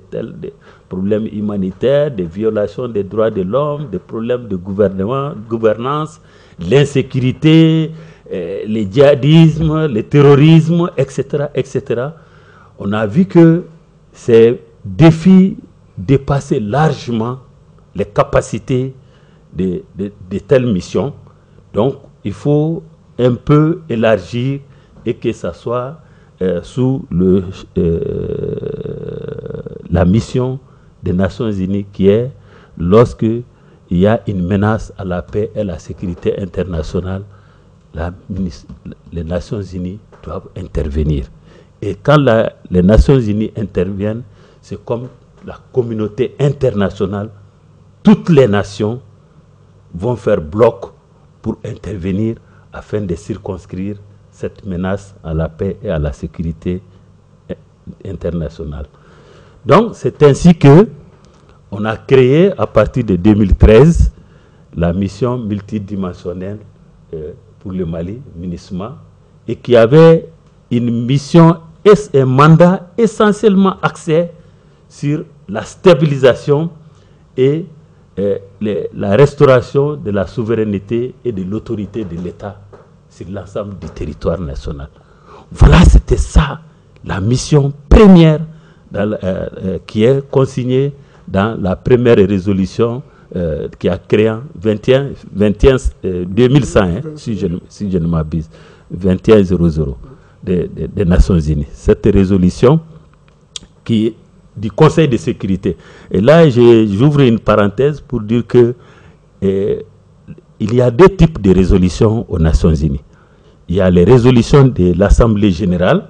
problèmes humanitaires, des violations des droits de l'homme, des problèmes de gouvernance, l'insécurité, le djihadisme, le terrorisme, etc., etc. On a vu que ces défis dépassaient largement les capacités de telles missions. Donc, il faut un peu élargir et que ça soit sous la mission des Nations Unies, qui est lorsque il y a une menace à la paix et à la sécurité internationale, les Nations Unies doivent intervenir. Et quand les Nations Unies interviennent, c'est comme la communauté internationale, toutes les nations vont faire bloc pour intervenir afin de circonscrire cette menace à la paix et à la sécurité internationale. Donc, c'est ainsi que on a créé, à partir de 2013, la mission multidimensionnelle pour le Mali, MINUSMA, et qui avait une mission et un mandat essentiellement axé sur la stabilisation et la restauration de la souveraineté et de l'autorité de l'État sur l'ensemble du territoire national. Voilà, c'était ça, la mission première qui est consignée dans la première résolution qui a créé en 2100, si je ne m'abuse, 2100 des Nations Unies. Cette résolution qui du Conseil de sécurité. Et là, j'ouvre une parenthèse pour dire que il y a 2 types de résolutions aux Nations Unies. Il y a les résolutions de l'Assemblée générale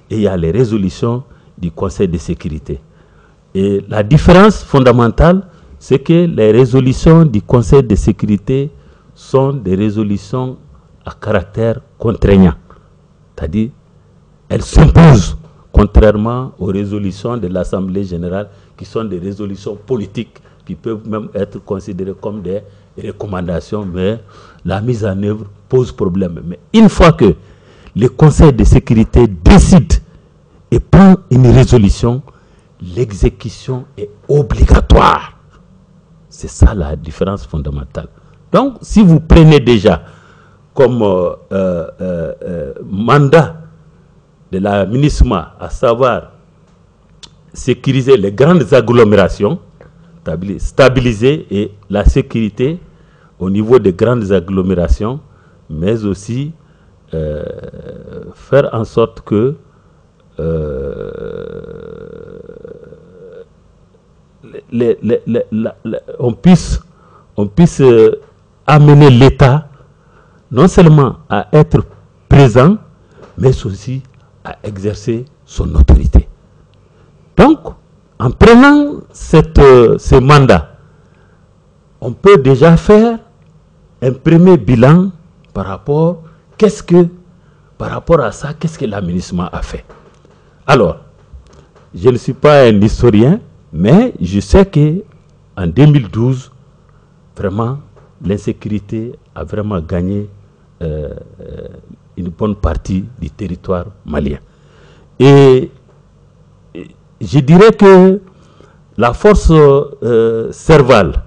et il y a les résolutions du Conseil de sécurité. Et la différence fondamentale, c'est que les résolutions du Conseil de sécurité sont des résolutions à caractère contraignant. C'est-à-dire, elles s'imposent, contrairement aux résolutions de l'Assemblée générale, qui sont des résolutions politiques, qui peuvent même être considérées comme des recommandations, mais la mise en œuvre pose problème. Mais une fois que le Conseil de sécurité décide et prend une résolution, l'exécution est obligatoire. C'est ça la différence fondamentale. Donc, si vous prenez déjà comme mandat de la MINUSMA, à savoir sécuriser les grandes agglomérations, stabiliser et la sécurité au niveau des grandes agglomérations, mais aussi faire en sorte que on puisse amener l'État non seulement à être présent, mais aussi à exercer son autorité. Donc, en prenant ce mandat, on peut déjà faire un premier bilan par rapport à ça, qu'est-ce que la MINUSMA a fait. Alors, je ne suis pas un historien, mais je sais qu'en 2012, vraiment, l'insécurité a vraiment gagné une bonne partie du territoire malien. Et je dirais que la force Serval,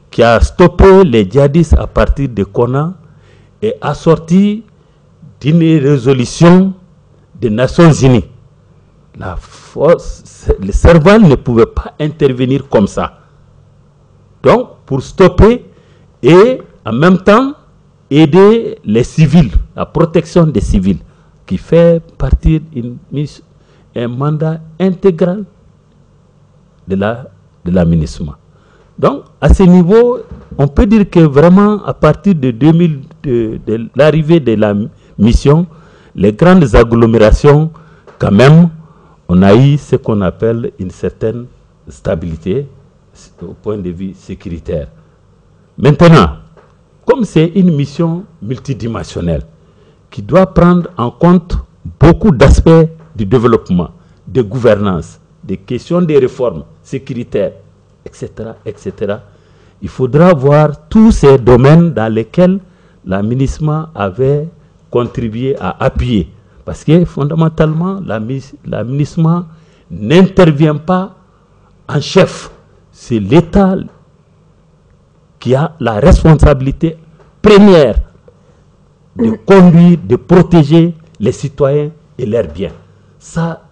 qui a stoppé les djihadistes à partir de Konna, est assortie d'une résolution des Nations Unies. La force, le Serval ne pouvait pas intervenir comme ça. Donc, pour stopper et en même temps aider les civils, la protection des civils, qui fait partie d'un mandat intégral de la MINUSMA. Donc, à ce niveau, on peut dire que vraiment, à partir de l'arrivée de la mission, les grandes agglomérations, quand même, on a eu ce qu'on appelle une certaine stabilité au point de vue sécuritaire. Maintenant, comme c'est une mission multidimensionnelle qui doit prendre en compte beaucoup d'aspects du développement, de gouvernance, des questions de réformes sécuritaires, etc., etc., il faudra voir tous ces domaines dans lesquels la MINUSMA avait contribué à appuyer. Parce que fondamentalement, la MINUSMA n'intervient pas en chef. C'est l'État qui a la responsabilité première de conduire, de protéger les citoyens et leurs biens. Ça,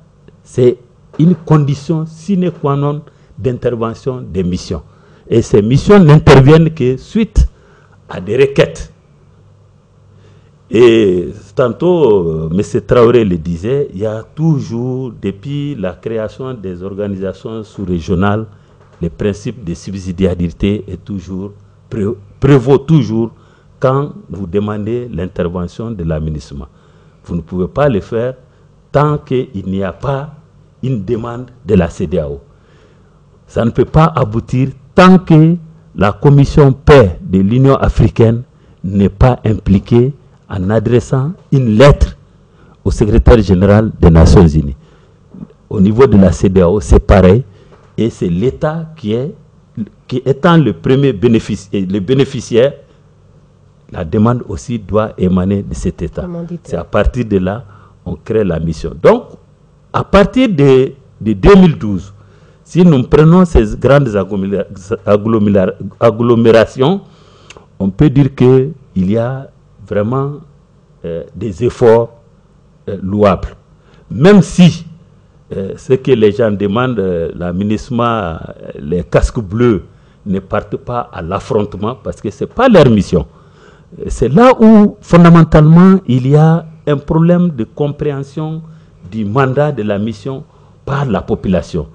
c'est une condition sine qua non d'intervention des missions. Et ces missions n'interviennent que suite à des requêtes. Et tantôt, M. Traoré le disait, il y a toujours, depuis la création des organisations sous-régionales, le principe de subsidiarité est toujours, prévaut toujours quand vous demandez l'intervention de la MINUSMA. Vous ne pouvez pas le faire tant qu'il n'y a pas une demande de la CEDEAO. Ça ne peut pas aboutir tant que la commission paix de l'Union africaine n'est pas impliquée en adressant une lettre au secrétaire général des Nations Unies. Au niveau de la CEDEAO, c'est pareil, et c'est l'État qui étant le premier bénéficiaire, la demande aussi doit émaner de cet État. C'est à partir de là on crée la mission. Donc, à partir de 2012, si nous prenons ces grandes agglomérations, on peut dire qu'il y a vraiment des efforts louables. Même si ce que les gens demandent, la MINUSMA, les casques bleus ne partent pas à l'affrontement parce que ce n'est pas leur mission. C'est là où, fondamentalement, il y a un problème de compréhension du mandat de la mission par la population.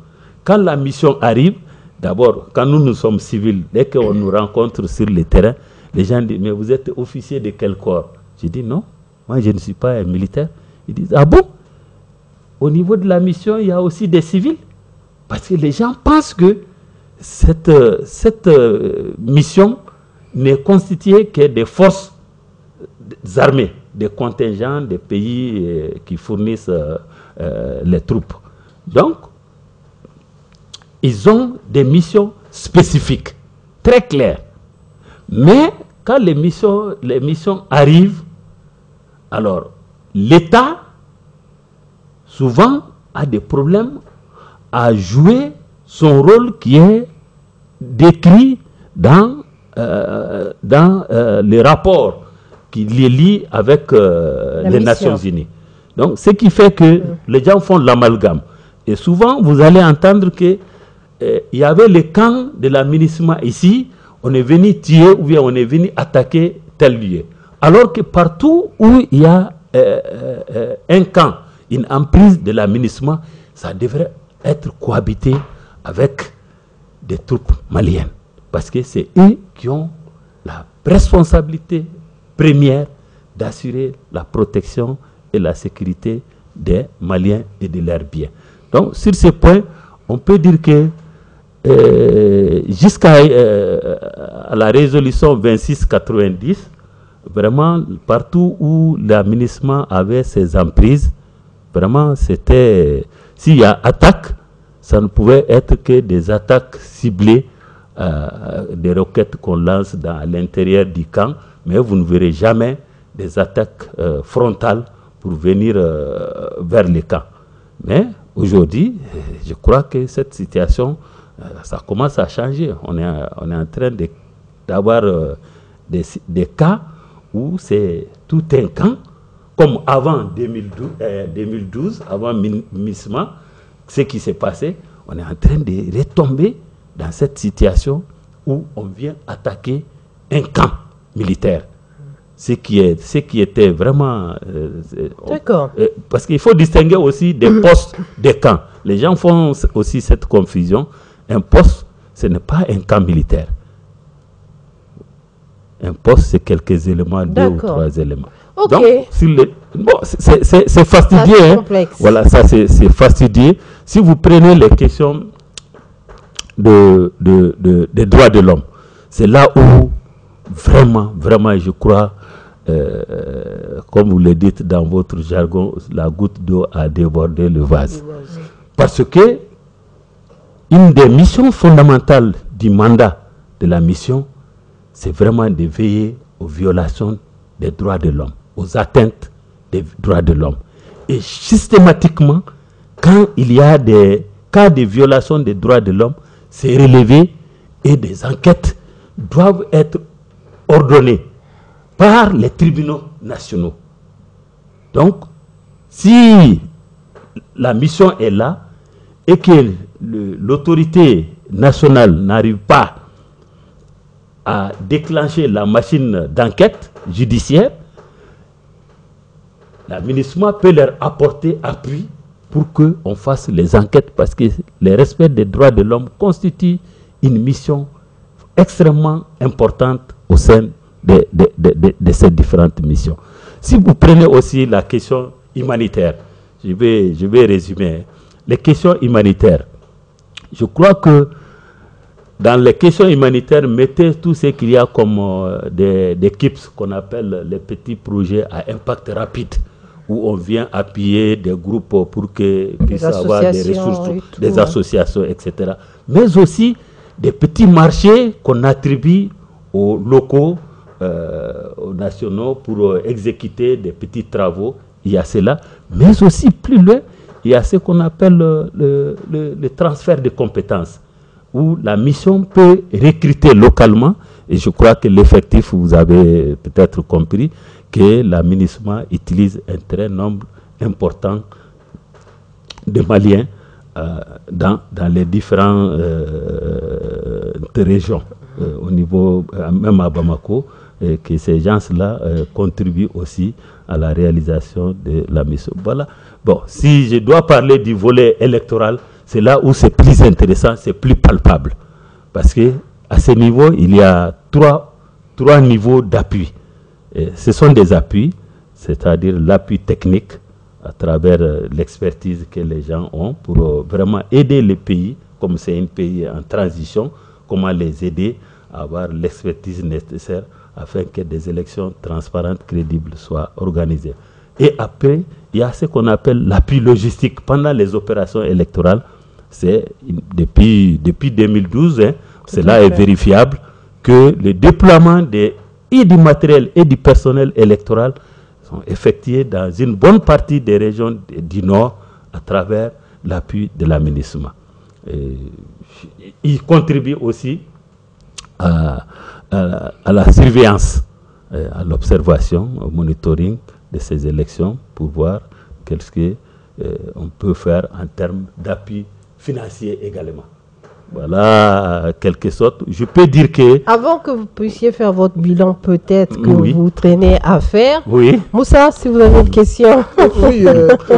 Quand la mission arrive, d'abord, quand nous sommes civils, dès qu'on nous rencontre sur le terrain, les gens disent, mais vous êtes officier de quel corps? Je dis, non, moi je ne suis pas un militaire. Ils disent, ah bon? Au niveau de la mission, il y a aussi des civils. Parce que les gens pensent que cette mission n'est constituée que des forces armées, des contingents des pays qui fournissent les troupes. Donc, ils ont des missions spécifiques, très claires. Mais quand les missions arrivent, alors l'État, souvent, a des problèmes à jouer son rôle qui est décrit dans les rapports qui les lie avec les Nations Unies. Donc, ce qui fait que les gens font l'amalgame. Et souvent, vous allez entendre que il y avait le camp de la MINUSMA ici, on est venu tuer ou bien on est venu attaquer tel lieu. Alors que partout où il y a un camp, une emprise de la MINUSMA, ça devrait être cohabité avec des troupes maliennes. Parce que c'est eux qui ont la responsabilité première d'assurer la protection et la sécurité des Maliens et de leurs biens. Donc, sur ce point, on peut dire que jusqu'à la résolution 2690, vraiment, partout où la MINUSMA avait ses emprises, vraiment, c'était... S'il y a attaque, ça ne pouvait être que des attaques ciblées, des roquettes qu'on lance à l'intérieur du camp, mais vous ne verrez jamais des attaques frontales pour venir vers les camps. Mais aujourd'hui, je crois que cette situation, ça commence à changer. On est en train d'avoir des cas où c'est tout un camp, comme avant 2012, avant MINUSMA, ce qui s'est passé, on est en train de retomber dans cette situation où on vient attaquer un camp militaire. Ce qui était vraiment... D'accord. Parce qu'il faut distinguer aussi des postes des camps. Les gens font aussi cette confusion. Un poste, ce n'est pas un camp militaire. Un poste, c'est quelques éléments, 2 ou 3 éléments. Ok. Donc, c'est fastidieux. Hein. Voilà, ça c'est fastidieux. Si vous prenez les questions des droits de l'homme, c'est là où vraiment, je crois, comme vous le dites dans votre jargon, la goutte d'eau a débordé le vase. Parce que une des missions fondamentales du mandat de la mission, c'est vraiment de veiller aux violations des droits de l'homme, aux atteintes des droits de l'homme. Et systématiquement, quand il y a des cas de violation des droits de l'homme, c'est relevé et des enquêtes doivent être ordonnées par les tribunaux nationaux. Donc, si la mission est là et que l'autorité nationale n'arrive pas à déclencher la machine d'enquête judiciaire, la MINUSMA peut leur apporter appui pour qu'on fasse les enquêtes, parce que le respect des droits de l'homme constitue une mission extrêmement importante au sein de ces différentes missions. Si vous prenez aussi la question humanitaire, je vais résumer. Les questions humanitaires, je crois que dans les questions humanitaires, mettez tout ce qu'il y a comme des KIPS qu'on appelle les petits projets à impact rapide, où on vient appuyer des groupes pour qu'ils puissent avoir des ressources, des associations, etc. Mais aussi des petits marchés qu'on attribue aux locaux, aux nationaux pour exécuter des petits travaux. Il y a cela. Mais aussi plus loin, il y a ce qu'on appelle le transfert de compétences, où la mission peut recruter localement, et je crois que l'effectif, vous avez peut-être compris, que la MINUSMA utilise un très nombre important de Maliens dans les différentes régions, au niveau, même à Bamako, et que ces gens-là contribuent aussi à la réalisation de la mission. Voilà. Bon, si je dois parler du volet électoral, c'est là où c'est plus intéressant, c'est plus palpable. Parce que à ce niveau, il y a trois niveaux d'appui. Ce sont des appuis, c'est-à-dire l'appui technique à travers l'expertise que les gens ont pour vraiment aider les pays, comme c'est un pays en transition, comment les aider à avoir l'expertise nécessaire afin que des élections transparentes, crédibles soient organisées. Et après, il y a ce qu'on appelle l'appui logistique pendant les opérations électorales. C'est depuis 2012, hein, cela est vérifiable, que le déploiement et du matériel et du personnel électoral sont effectués dans une bonne partie des régions du Nord à travers l'appui de la MINUSMA. Il contribue aussi à la surveillance à l'observation, au monitoring de ces élections pour voir qu'est-ce qu'on peut faire en termes d'appui financier également. Voilà, quelque sorte. Je peux dire que... Avant que vous puissiez faire votre bilan, peut-être que vous traînez à faire. Oui. Moussa, si vous avez une question. Oui,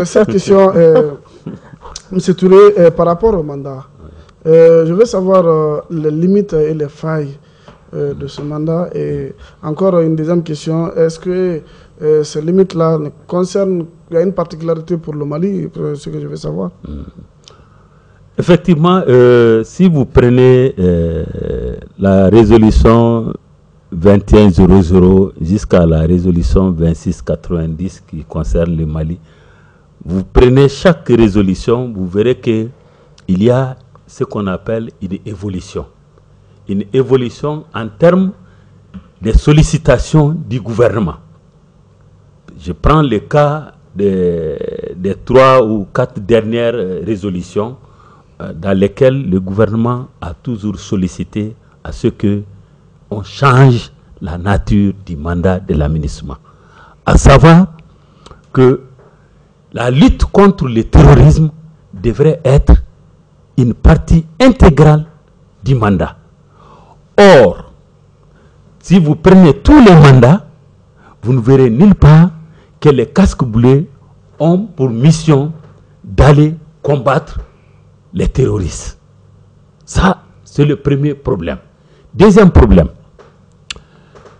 cette question, M. Touré, par rapport au mandat, je veux savoir les limites et les failles de ce mandat. Et encore une deuxième question, est-ce que ces limites-là concernent, il y a une particularité pour le Mali, ce que je veux savoir? Effectivement, si vous prenez la résolution 2100 jusqu'à la résolution 2690 qui concerne le Mali, vous prenez chaque résolution, vous verrez qu'il y a ce qu'on appelle une évolution. Une évolution en termes de sollicitations du gouvernement. Je prends le cas des 3 ou 4 dernières résolutions dans lesquelles le gouvernement a toujours sollicité à ce qu'on change la nature du mandat de l'aménagement. À savoir que la lutte contre le terrorisme devrait être une partie intégrale du mandat. Or, si vous prenez tous les mandats, vous ne verrez nulle part que les casques bleus ont pour mission d'aller combattre les terroristes. Ça, c'est le premier problème. Deuxième problème.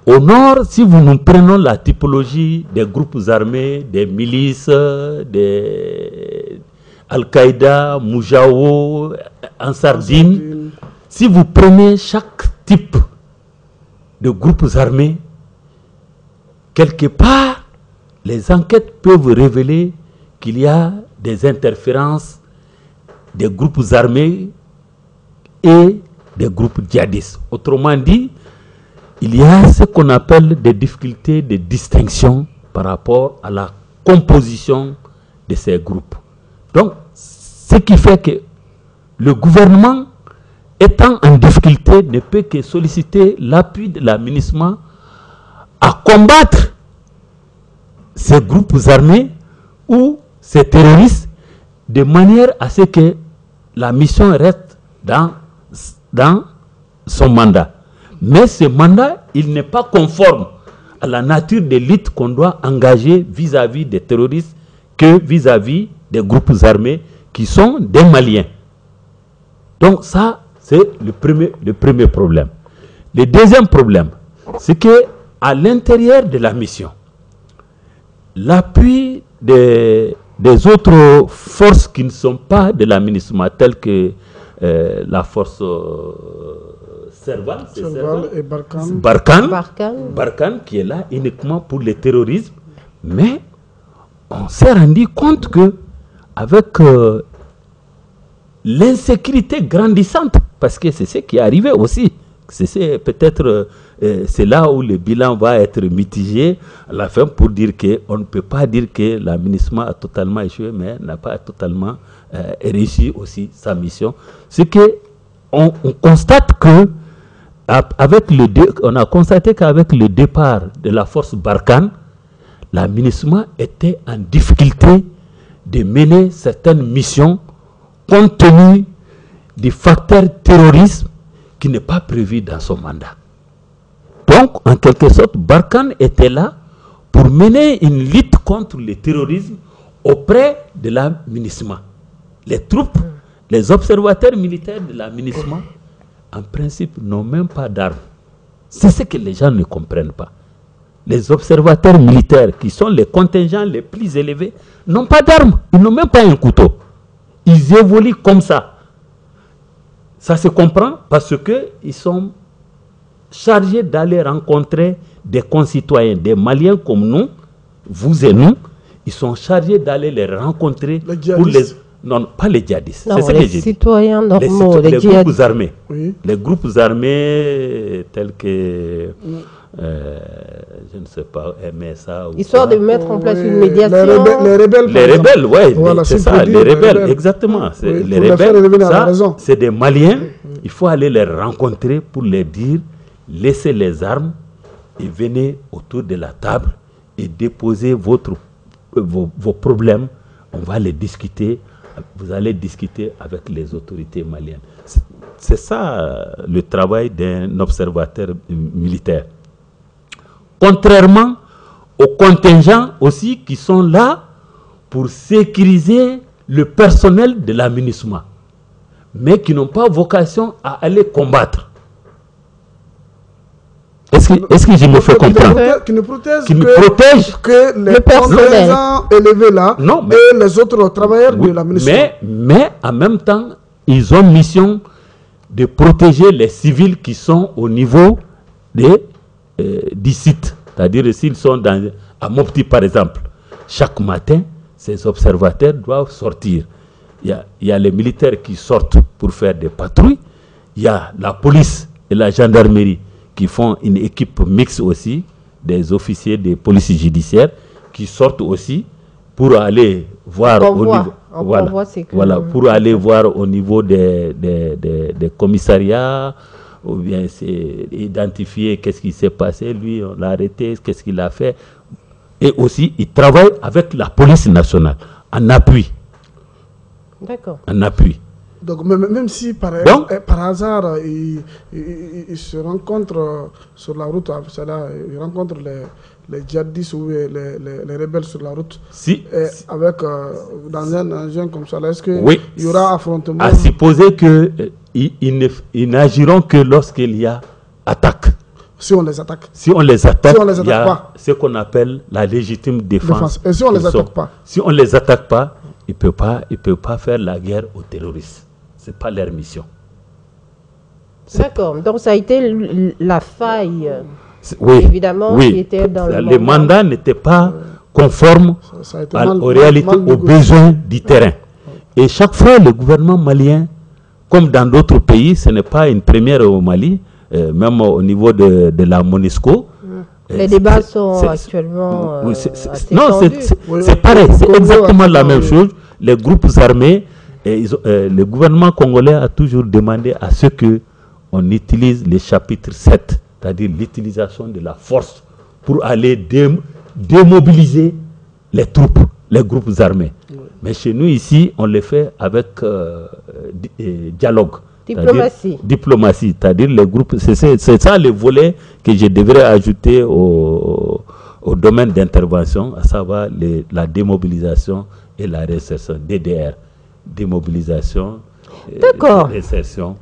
Au nord, si nous prenons la typologie des groupes armés, des milices, des Al-Qaïda, Moujao, Ansardine, si vous prenez chaque type de groupes armés, quelque part, les enquêtes peuvent révéler qu'il y a des interférences des groupes armés et des groupes djihadistes. Autrement dit, il y a ce qu'on appelle des difficultés de distinction par rapport à la composition de ces groupes. Donc, ce qui fait que le gouvernement, étant en difficulté, ne peut que solliciter l'appui de l'aménagement à combattre ces groupes armés ou ces terroristes de manière à ce que la mission reste dans son mandat. Mais ce mandat, il n'est pas conforme à la nature de lutte qu'on doit engager vis-à-vis des terroristes que vis-à-vis des groupes armés qui sont des Maliens. Donc ça, c'est le premier problème. Le deuxième problème, c'est qu'à l'intérieur de la mission, l'appui des autres forces qui ne sont pas de l'aménagement, telles que la force Serval et Barkhane, qui est là uniquement pour le terrorisme, mais on s'est rendu compte que avec l'insécurité grandissante, parce que c'est ce qui est arrivé aussi, peut-être c'est là où le bilan va être mitigé à la fin pour dire qu'on ne peut pas dire que l'aménagement a totalement échoué, mais n'a pas totalement réussi aussi sa mission. C'est qu'on constate que on a constaté qu'avec le départ de la force Barkhane, l'aménagement était en difficulté de mener certaines missions compte tenu du facteur terrorisme qui n'est pas prévu dans son mandat. Donc, en quelque sorte, Barkhane était là pour mener une lutte contre le terrorisme auprès de l'aménagement. Les troupes, les observateurs militaires de l'aménagement, en principe, n'ont même pas d'armes. C'est ce que les gens ne comprennent pas. Les observateurs militaires, qui sont les contingents les plus élevés, n'ont pas d'armes. Ils n'ont même pas un couteau. Ils évoluent comme ça. Ça se comprend parce qu'ils sont chargés d'aller rencontrer des concitoyens, des Maliens comme nous, vous et nous. Ils sont chargés d'aller les rencontrer pour les... Non, pas les djihadistes. Non, les citoyens normaux, les groupes armés. Oui. Les groupes armés tels que... je ne sais pas, MSA ou histoire de mettre en place une médiation. Les rebelles, oui, voilà, c'est ça, les rebelles, exactement. Oui, les rebelles, ça, c'est des Maliens. Il faut aller les rencontrer pour les dire, laissez les armes et venez autour de la table et déposez vos problèmes. On va les discuter. Vous allez discuter avec les autorités maliennes. C'est ça le travail d'un observateur militaire. Contrairement aux contingents aussi qui sont là pour sécuriser le personnel de la MINUSMA, mais qui n'ont pas vocation à aller combattre. Est-ce que je me fais comprendre? Qui ne protège que les contingents élevés là et les autres travailleurs de la MINUSMA. Mais en même temps, ils ont mission de protéger les civils qui sont au niveau du site. C'est-à-dire s'ils sont à Mopti par exemple, chaque matin, ces observateurs doivent sortir. Il y a les militaires qui sortent pour faire des patrouilles. Il y a la police et la gendarmerie qui font une équipe mixte aussi, des officiers de police judiciaire qui sortent aussi pour aller voir pour aller voir au niveau des commissariats, ou bien identifier qu'est-ce qui s'est passé, lui on l'a arrêté, qu'est-ce qu'il a fait. Et aussi, il travaille avec la police nationale en appui. D'accord. En appui. Donc, même si par hasard, ils se rencontrent sur la route, ils rencontrent les djihadistes ou les rebelles sur la route, dans un engin comme ça, est-ce qu'il y aura affrontement? À supposer qu'ils n'agiront que lorsqu'il y a attaque. Si on les attaque. Si on les attaque, il y a pas. ce qu'on appelle la légitime défense. Et si on ne les attaque pas? Si on ne les attaque pas, ils ne peuvent pas faire la guerre aux terroristes. Ce n'est pas leur mission. D'accord. Donc ça a été la faille, évidemment, qui était dans le les mandats n'étaient pas conformes aux réalités, aux besoins du terrain. Et chaque fois, le gouvernement malien, comme dans d'autres pays, ce n'est pas une première au Mali, même au niveau de la MONUSCO. Les débats sont actuellement c'est pareil, c'est exactement la même chose. Les groupes armés, le gouvernement congolais a toujours demandé à ce qu'on utilise le chapitre 7, c'est-à-dire l'utilisation de la force pour aller démobiliser les troupes, les groupes armés. Mais chez nous ici, on le fait avec dialogue. Diplomatie, c'est-à-dire les groupes, c'est ça le volet que je devrais ajouter au domaine d'intervention, à savoir la démobilisation et la réinsertion, DDR, démobilisation, réinsertion.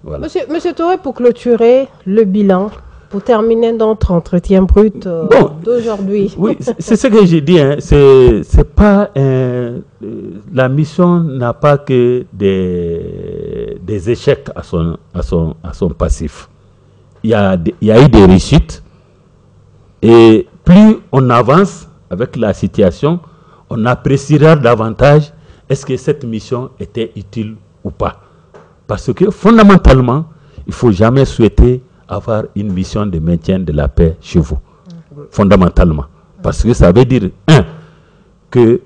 Voilà. Monsieur Touré, pour clôturer le bilan, pour terminer notre entretien brut d'aujourd'hui. Oui, c'est ce que j'ai dit. Hein. C'est pas la mission n'a pas que des échecs à son passif. Il y a eu des réussites. Et plus on avance avec la situation, on appréciera davantage est-ce que cette mission était utile ou pas. Parce que fondamentalement, il ne faut jamais souhaiter avoir une mission de maintien de la paix chez vous. Fondamentalement. Parce que ça veut dire, que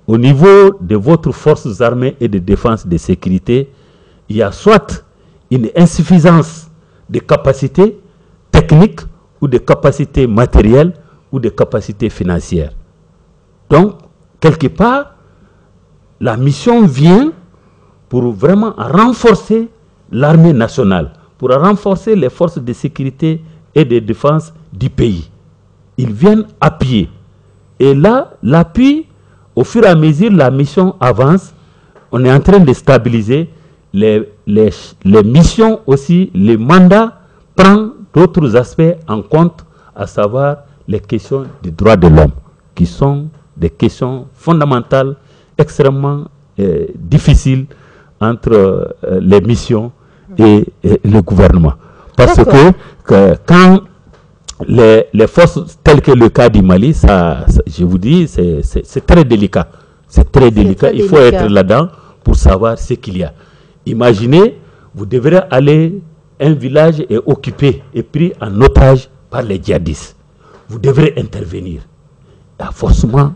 au niveau de votre forces armées et de défense et de sécurité, il y a soit une insuffisance de capacités techniques ou de capacités matérielles ou de capacités financières. Donc, quelque part, la mission vient pour vraiment renforcer l'armée nationale, pour renforcer les forces de sécurité et de défense du pays. Ils viennent appuyer. Et là, l'appui, au fur et à mesure, la mission avance. On est en train de stabiliser les missions aussi, les mandats prennent d'autres aspects en compte, à savoir les questions des droits de l'homme, qui sont des questions fondamentales, extrêmement difficiles entre les missions et le gouvernement. Parce que quand les forces, telles que le cas du Mali, je vous dis, c'est très délicat. C'est très délicat. Il faut être là-dedans pour savoir ce qu'il y a. Imaginez, vous devrez aller un village est occupé et pris en otage par les djihadistes. Vous devrez intervenir. Il y a forcément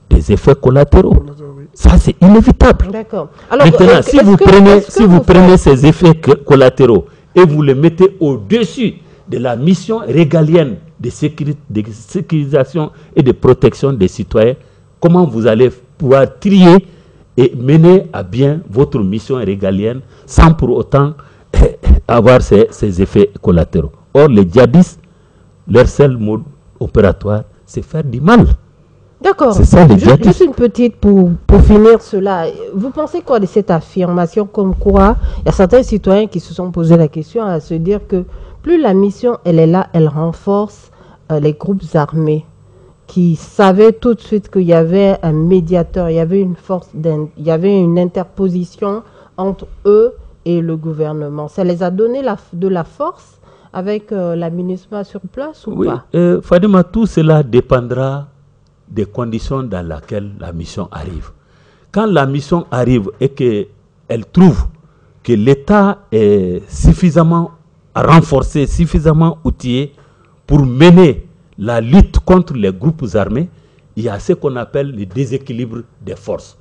des effets collatéraux. Ça, c'est inévitable. D'accord. Maintenant, si vous prenez ces effets collatéraux et vous les mettez au-dessus de la mission régalienne de sécurisation et de protection des citoyens, comment vous allez pouvoir trier et mener à bien votre mission régalienne sans pour autant avoir ces effets collatéraux. Or, les djihadistes, leur seul mode opératoire, c'est faire du mal. D'accord. Juste une petite pour finir cela. Vous pensez quoi de cette affirmation comme quoi il y a certains citoyens qui se sont posé la question à se dire que plus la mission elle est là, elle renforce les groupes armés qui savaient tout de suite qu'il y avait un médiateur, il y avait une force, il y avait une interposition entre eux et le gouvernement. Ça les a donné de la force avec la MINUSMA sur place ou pas? Fadima, tout cela dépendra des conditions dans lesquelles la mission arrive. Quand la mission arrive et qu'elle trouve que l'État est suffisamment renforcé, suffisamment outillé pour mener la lutte contre les groupes armés, il y a ce qu'on appelle le déséquilibre des forces.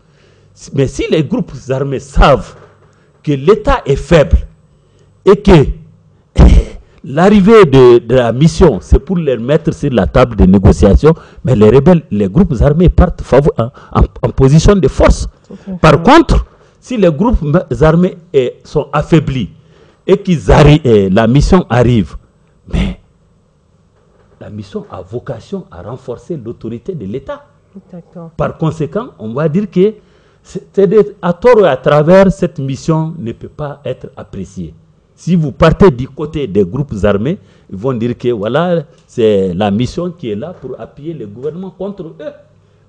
Mais si les groupes armés savent que l'État est faible et que l'arrivée de la mission, c'est pour les mettre sur la table de négociation, mais les rebelles, les groupes armés partent en position de force. Par contre, si les groupes armés sont affaiblis et la mission arrive, mais la mission a vocation à renforcer l'autorité de l'État. Par conséquent, on va dire que à tort ou à travers, cette mission ne peut pas être appréciée. Si vous partez du côté des groupes armés, ils vont dire que voilà, c'est la mission qui est là pour appuyer le gouvernement contre eux.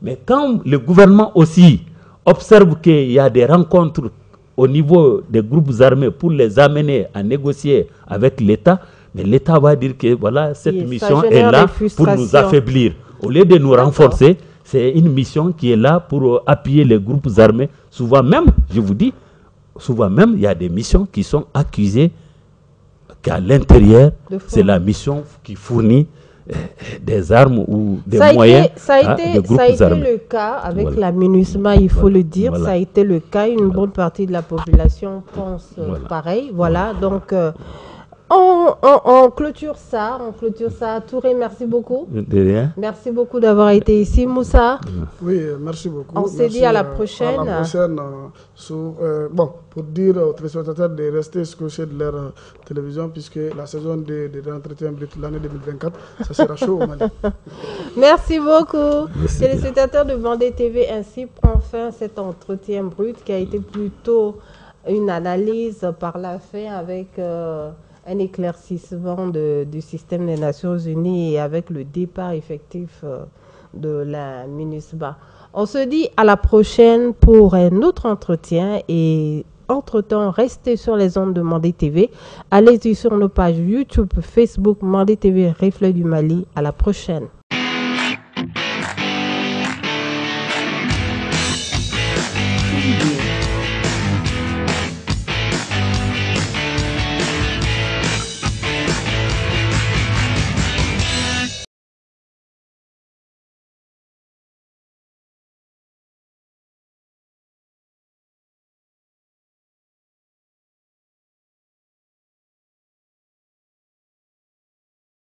Mais quand le gouvernement aussi observe qu'il y a des rencontres au niveau des groupes armés pour les amener à négocier avec l'État, mais l'État va dire que voilà, cette mission est là pour nous affaiblir. Au lieu de nous renforcer, c'est une mission qui est là pour appuyer les groupes armés. Souvent même, je vous dis, souvent même, il y a des missions qui sont accusées qu'à l'intérieur, c'est la mission qui fournit des armes ou des moyens des groupes armés. Ça a été le cas avec la MINUSMA, il faut le dire. Ça a été le cas. Une bonne partie de la population pense pareil. Voilà, donc on clôture ça. Touré, merci beaucoup. De rien. Merci beaucoup d'avoir été ici, Moussa. Oui, merci beaucoup. On s'est dit à la prochaine. À la prochaine. Pour dire aux téléspectateurs de rester scotchés de leur télévision, puisque la saison de l'entretien brut l'année 2024, ça sera chaud au Mali. Merci beaucoup. Téléspectateurs de Mandé TV, ainsi prend fin cet entretien brut qui a été plutôt une analyse par la fin avec un éclaircissement du système des Nations Unies et avec le départ effectif de la MINUSMA. On se dit à la prochaine pour un autre entretien et entre-temps, restez sur les ondes de Mandé TV. Allez-y sur nos pages YouTube, Facebook, Mandé TV, Reflet du Mali. À la prochaine.